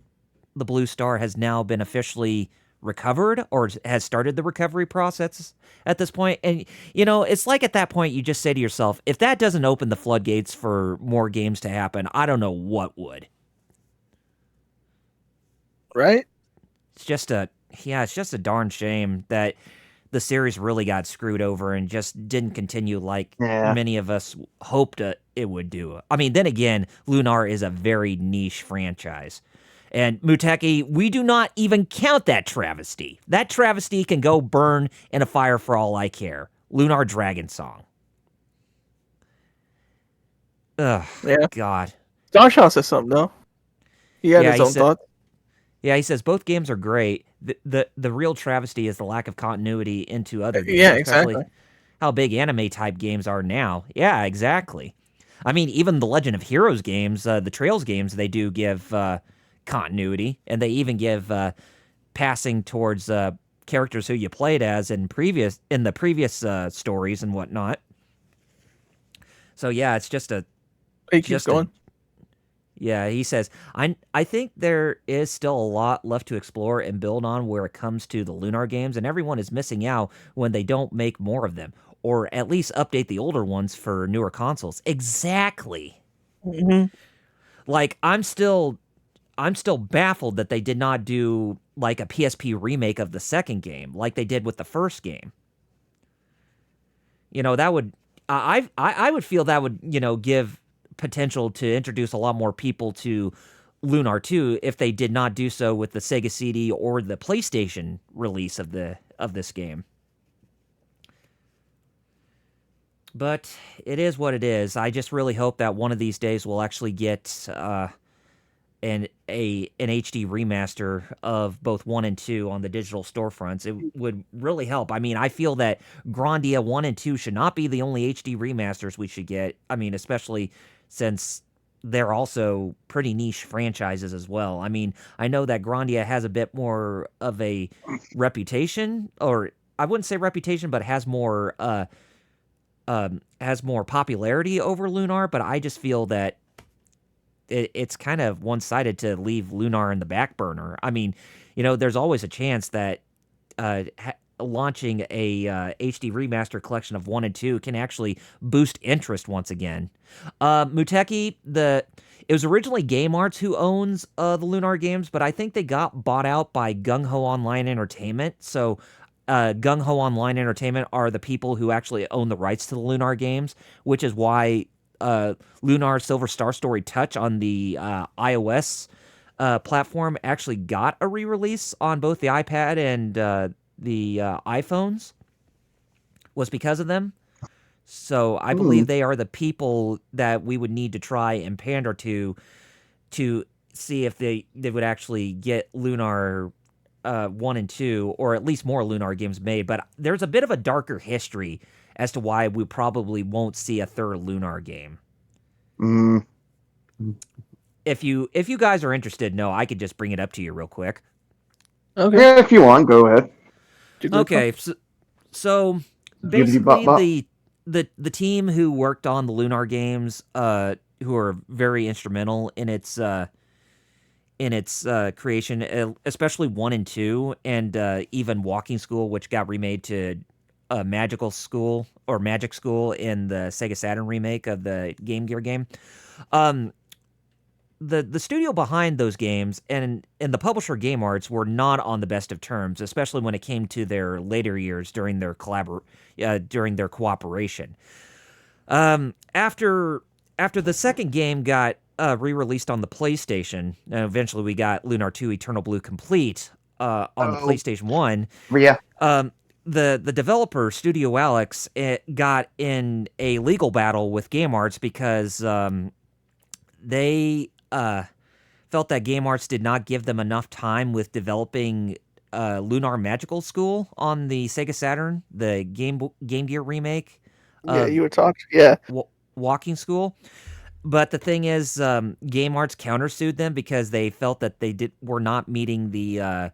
the blue star has now been officially recovered, or has started the recovery process at this point. And, you know, it's like at that point you just say to yourself, if that doesn't open the floodgates for more games to happen, I don't know what would. Right? It's just a darn shame that the series really got screwed over and just didn't continue like many of us hoped it would do. I mean, then again, Lunar is a very niche franchise. And Muteki, we do not even count that travesty. That travesty can go burn in a fire for all I care. Lunar Dragon Song. Ugh, God. Starshaw says something, though. He had his own thoughts. Yeah, he says both games are great. The real travesty is the lack of continuity into other games. Yeah, exactly. How big anime-type games are now. Yeah, exactly. I mean, even the Legend of Heroes games, the Trails games, they do give... continuity, and they even give passing towards characters who you played as in the previous stories and whatnot. So yeah, it's just a. He keeps going. Yeah, he says, I think there is still a lot left to explore and build on where it comes to the Lunar games, and everyone is missing out when they don't make more of them, or at least update the older ones for newer consoles. Exactly. Like, I'm still baffled that they did not do like a PSP remake of the second game, like they did with the first game. You know, that would I would feel that would, you know, give potential to introduce a lot more people to Lunar 2 if they did not do so with the Sega CD or the PlayStation release of this game. But it is what it is. I just really hope that one of these days we'll actually get an HD remaster of both 1 and 2 on the digital storefronts. It would really help. I mean, I feel that Grandia 1 and 2 should not be the only HD remasters we should get. I mean, especially since they're also pretty niche franchises as well. I mean, I know that Grandia has a bit more of a reputation, or I wouldn't say reputation, but has more popularity over Lunar, but I just feel that it's kind of one-sided to leave Lunar in the back burner. I mean, there's always a chance that launching a HD remaster collection of 1 and 2 can actually boost interest once again. Muteki, it was originally Game Arts who owns the Lunar games, but I think they got bought out by Gung Ho Online Entertainment. So Gung Ho Online Entertainment are the people who actually own the rights to the Lunar games, which is why Lunar Silver Star Story Touch on the iOS platform actually got a re-release on both the iPad and the iPhones, was because of them. So I believe they are the people that we would need to try and pander to see if they would actually get Lunar 1 and 2, or at least more Lunar games made. But there's a bit of a darker history as to why we probably won't see a third Lunar game. If you guys are interested, no, I could just bring it up to you real quick. Okay. Yeah, if you want, go ahead. Okay, so basically the team who worked on the Lunar games, who are very instrumental in its creation, especially 1 and 2, and even Walking School, which got remade to Magical School or Magic School in the Sega Saturn remake of the Game Gear game. The studio behind those games and the publisher Game Arts were not on the best of terms, especially when it came to their later years during their cooperation. After the second game got re-released on the PlayStation, and eventually we got Lunar 2 Eternal Blue Complete on the PlayStation 1. Yeah. The developer, Studio Alex, got in a legal battle with Game Arts because they felt that Game Arts did not give them enough time with developing Lunar Magical School on the Sega Saturn, the Game Gear remake. Yeah, you were talking. Yeah, Walking School. But the thing is, Game Arts countersued them because they felt that they were not meeting the.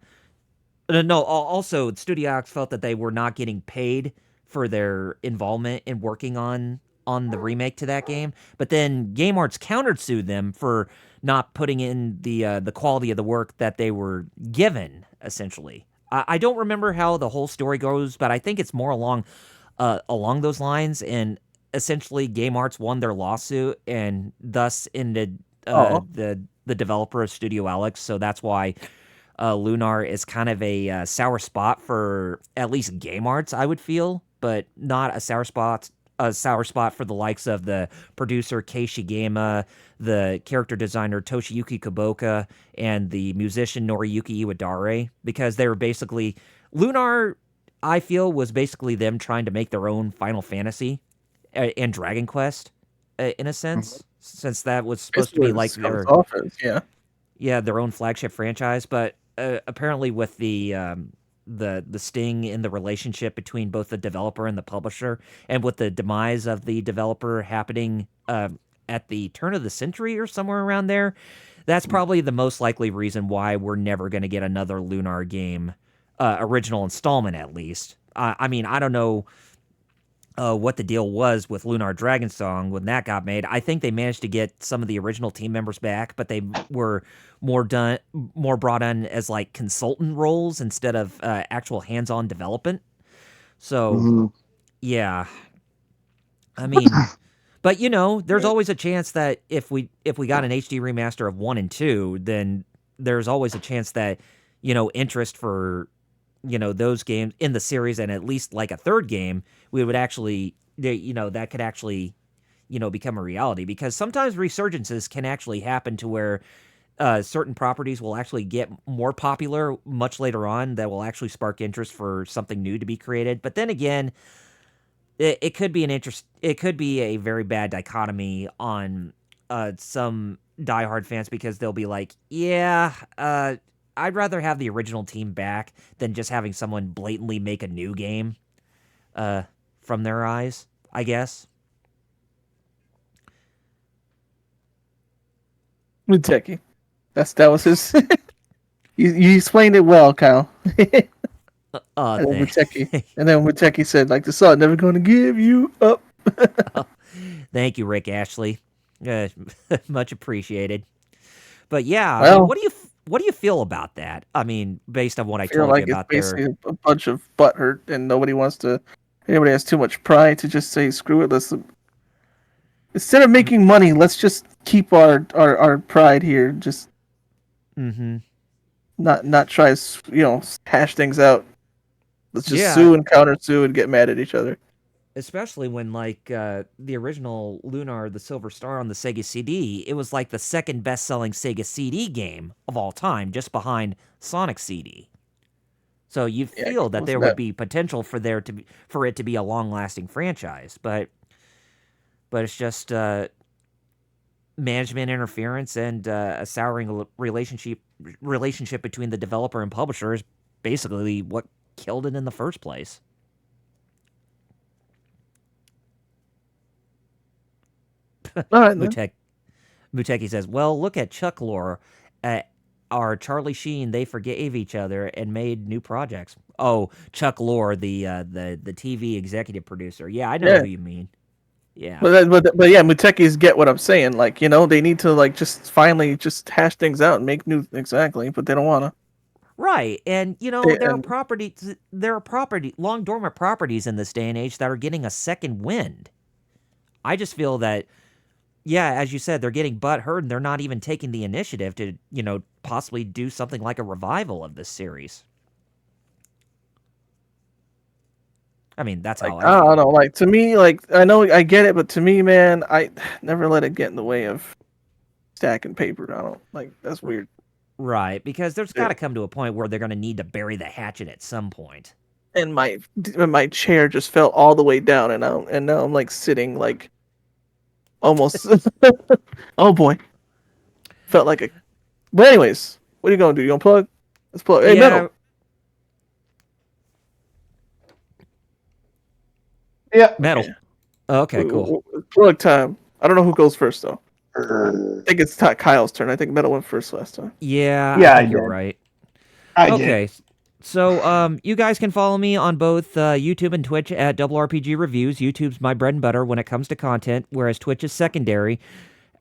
Also, Studio Alex felt that they were not getting paid for their involvement in working on the remake to that game. But then Game Arts countersued them for not putting in the quality of the work that they were given, essentially. I don't remember how the whole story goes, but I think it's more along those lines. And essentially, Game Arts won their lawsuit and thus ended the developer of Studio Alex. So that's why Lunar is kind of a sour spot for at least Game Arts, I would feel, but not a sour spot for the likes of the producer Kei Shigema, the character designer Toshiyuki Kuboka, and the musician Noriyuki Iwadare, because they were basically Lunar, I feel, was basically them trying to make their own Final Fantasy and Dragon Quest in a sense, since that was supposed to be like their their own flagship franchise. But apparently with the sting in the relationship between both the developer and the publisher, and with the demise of the developer happening at the turn of the century or somewhere around there, that's probably the most likely reason why we're never going to get another Lunar game, original installment at least. I mean, I don't know what the deal was with Lunar Dragon Song when that got made. I think they managed to get some of the original team members back, but they were more brought in as like consultant roles instead of actual hands-on development. So, yeah. I mean, but there's always a chance that if we got an HD remaster of 1 and 2, then there's always a chance that interest for those games in the series, and at least like a third game, we would actually, that could actually, become a reality, because sometimes resurgences can actually happen to where certain properties will actually get more popular much later on that will actually spark interest for something new to be created. But then again, it could be it could be a very bad dichotomy on some diehard fans, because they'll be like, yeah, I'd rather have the original team back than just having someone blatantly make a new game from their eyes, I guess. Muteki. That was his. you explained it well, Kyle. And then Muteki said, like the sun, never going to give you up. Thank you, Rick Ashley. Much appreciated. But yeah, I mean, Well, what do you feel about that? I mean, based on what I I feel told you like it's about their basically a bunch of butthurt, and anybody has too much pride to just say, screw it, instead of making money, let's just keep our pride here. Just not try to, hash things out. Let's just yeah, sue and counter sue and get mad at each other. especially when the original Lunar, the Silver Star on the Sega CD, it was like the second best-selling Sega CD game of all time, just behind Sonic CD. So you Yeah, feel that there wasn't would that be potential for it to be a long-lasting franchise, but it's just management interference and a souring relationship between the developer and publisher is basically what killed it in the first place. all right then. Muteki says, "Well, look at Chuck Lorre, or Charlie Sheen. They forgave each other and made new projects." Oh, Chuck Lorre, the TV executive producer. Yeah, I know Yeah. who you mean. Yeah. But yeah, Mutekis get what I'm saying. Like, they need to like just finally just hash things out and make new exactly, but they don't wanna. Right. And They, there and are long dormant properties in this day and age that are getting a second wind. I just feel that, yeah, as you said, they're getting butt hurt and they're not even taking the initiative to, possibly do something like a revival of this series. I mean, that's like how I I don't feel. know. Like to me, like I know I get it, but to me, man, I never let it get in the way of stacking paper. I don't like that's weird. Right, because there's Yeah. got to come to a point where they're going to need to bury the hatchet at some point. And my chair just fell all the way down, and now I'm like sitting like almost. Oh boy, felt like a. But anyways, what are you gonna do? You gonna plug? Let's plug. Hey, Yeah, Metal. Yeah. metal. Yeah. Okay, cool. Plug time. I don't know who goes first though. I think it's Kyle's turn. I think Metal went first last time. Yeah, Yeah, I I think you're did. right. I Okay. did. So, you guys can follow me on both YouTube and Twitch at Double RPG Reviews. YouTube's my bread and butter when it comes to content, whereas Twitch is secondary,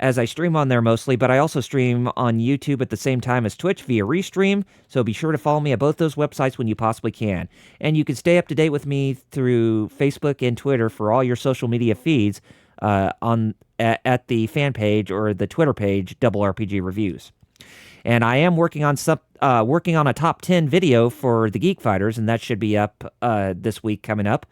as I stream on there mostly, but I also stream on YouTube at the same time as Twitch via Restream, so be sure to follow me at both those websites when you possibly can. And you can stay up to date with me through Facebook and Twitter for all your social media feeds at the fan page or the Twitter page, Double RPG Reviews. And I am working on a top 10 video for the Geek Fighters, and that should be up this week coming up.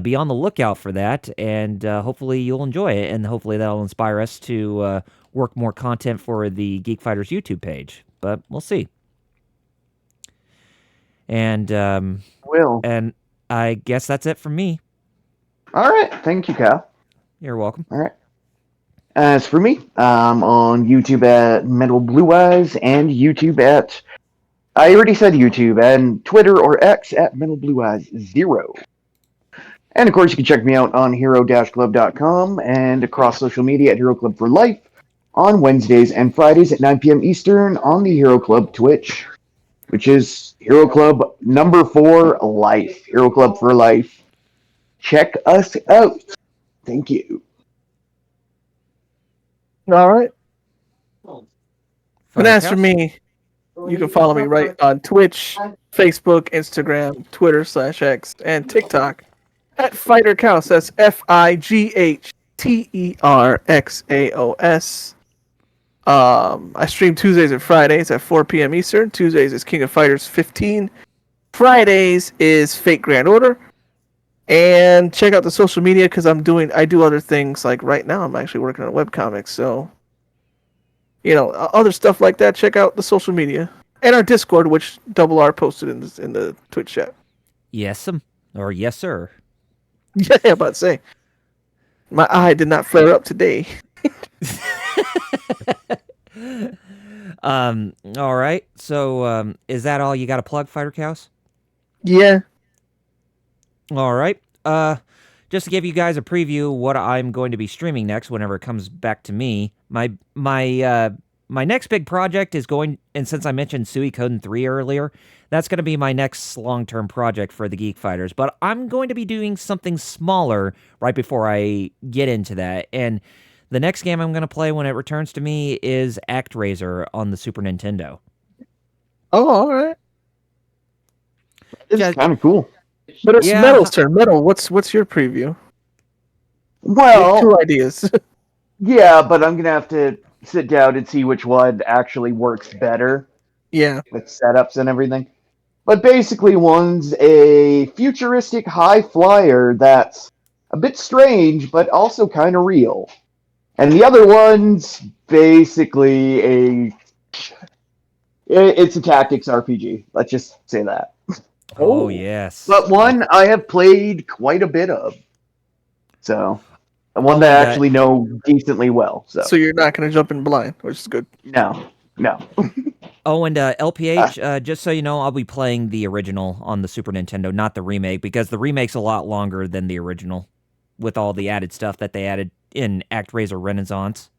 Be on the lookout for that, and hopefully you'll enjoy it, and hopefully that'll inspire us to work more content for the Geek Fighters YouTube page. But we'll see. And Will. and I guess that's it from me. All right. Thank you, Kyle. You're welcome. All right. As for me, I'm on YouTube at Metal Blue Eyes and YouTube at, I already said YouTube, and Twitter or X at Metal Blue Eyes 0. And of course, you can check me out on hero-club.com and across social media at Hero Club for Life on Wednesdays and Fridays at 9 p.m. Eastern on the Hero Club Twitch, which is Hero Club number 4 Life. Hero Club for Life. Check us out. Thank you. All right. And as for Firehouse? me, you can follow me right on Twitch, Facebook, Instagram, Twitter /X, and TikTok at FighterCaos. That's FIGHTERXAOS. I stream Tuesdays and Fridays at 4 p.m. Eastern. Tuesdays is King of Fighters 15. Fridays is Fate Grand Order. And check out the social media because I do other things. Like right now, I'm actually working on webcomics. So, other stuff like that. Check out the social media and our Discord, which Double R posted in the Twitch chat. Yes'm. Or yes, sir. Yeah, I'm about to say. My eye did not flare up today. All right. So, is that all you got to plug, Fighter Cows? Yeah. All right. Just to give you guys a preview of what I'm going to be streaming next whenever it comes back to me. My next big project is going, and since I mentioned Suikoden 3 earlier, that's going to be my next long-term project for the Geek Fighters. But I'm going to be doing something smaller right before I get into that. And the next game I'm going to play when it returns to me is ActRaiser on the Super Nintendo. Oh, all right. It's kind of cool. But it's Yeah. Metal's turn. Metal, what's your preview? You have Well, 2 ideas. yeah, but I'm gonna have to sit down and see which one actually works better Yeah. with setups and everything. But basically, one's a futuristic high flyer that's a bit strange, but also kind of real. And the other one's basically it's a tactics RPG. Let's just say that. Oh, yes. But one I have played quite a bit of. So, one that I actually know decently well. So you're not going to jump in blind, which is good. No. Oh, and LPH, just so you know, I'll be playing the original on the Super Nintendo, not the remake, because the remake's a lot longer than the original, with all the added stuff that they added in ActRaiser Renaissance.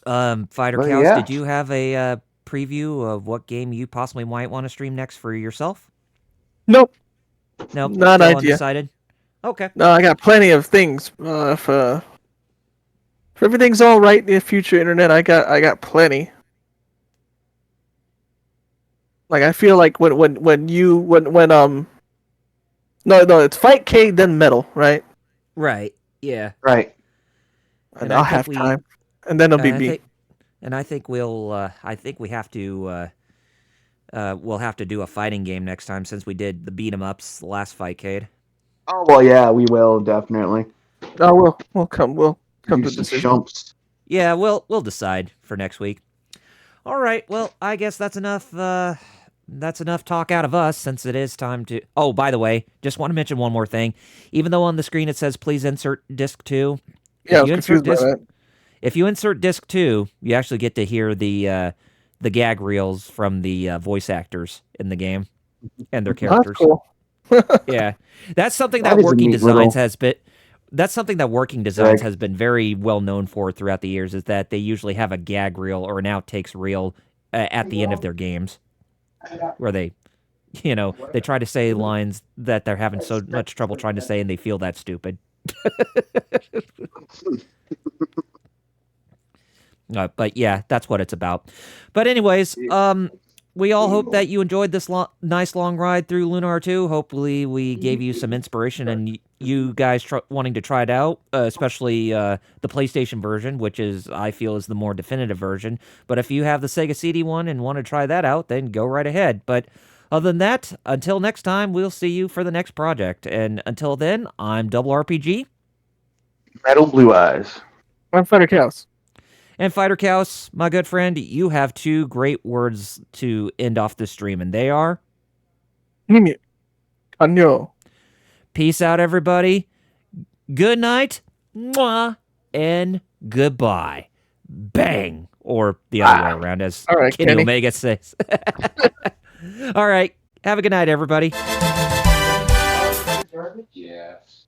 Fighter Cows, yeah. Did you have a preview of what game you possibly might want to stream next for yourself? Nope. Nope. Not Still an idea. undecided? Okay. No, I got plenty of things. If everything's all right in the future internet, I got plenty. Like I feel like when no, it's Fight K then Metal, right? Right. Yeah. Right. And I'll have time, and then it'll be me. And I think we'll. I think we have to. We'll have to do a fighting game next time since we did the beat 'em ups last Fightcade. Oh well, yeah, we will definitely. Oh, we'll come to a decision. Yeah, we'll decide for next week. All right. Well, I guess that's enough. That's enough talk out of us since it is time to. Oh, by the way, just want to mention one more thing. Even though on the screen it says please insert disc 2. Yeah, I was confused by that. If you insert disc 2, you actually get to hear the gag reels from the voice actors in the game and their characters. That's cool. Yeah, that's something that Working Designs has been. That's something that Working Designs has been very well known for throughout the years. Is that they usually have a gag reel or an outtakes reel at the end of their games, where they try to say lines that they're having so much trouble trying to say, and they feel that stupid. But yeah, that's what it's about. But anyways, we all hope that you enjoyed this nice long ride through Lunar 2. Hopefully we gave you some inspiration and you guys wanting to try it out, especially the PlayStation version, which I feel is the more definitive version. But if you have the Sega CD one and want to try that out, then go right ahead. But other than that, until next time, we'll see you for the next project. And until then, I'm Double RPG. Metal Blue Eyes. I'm Fighter Cows. And Fighter Cows, my good friend, you have 2 great words to end off the stream, and they are... Anyo. Peace out, everybody. Good night. Mwah. And goodbye. Bang. Or the other way around, as Kenny Omega says. All right. Have a good night, everybody. Yes.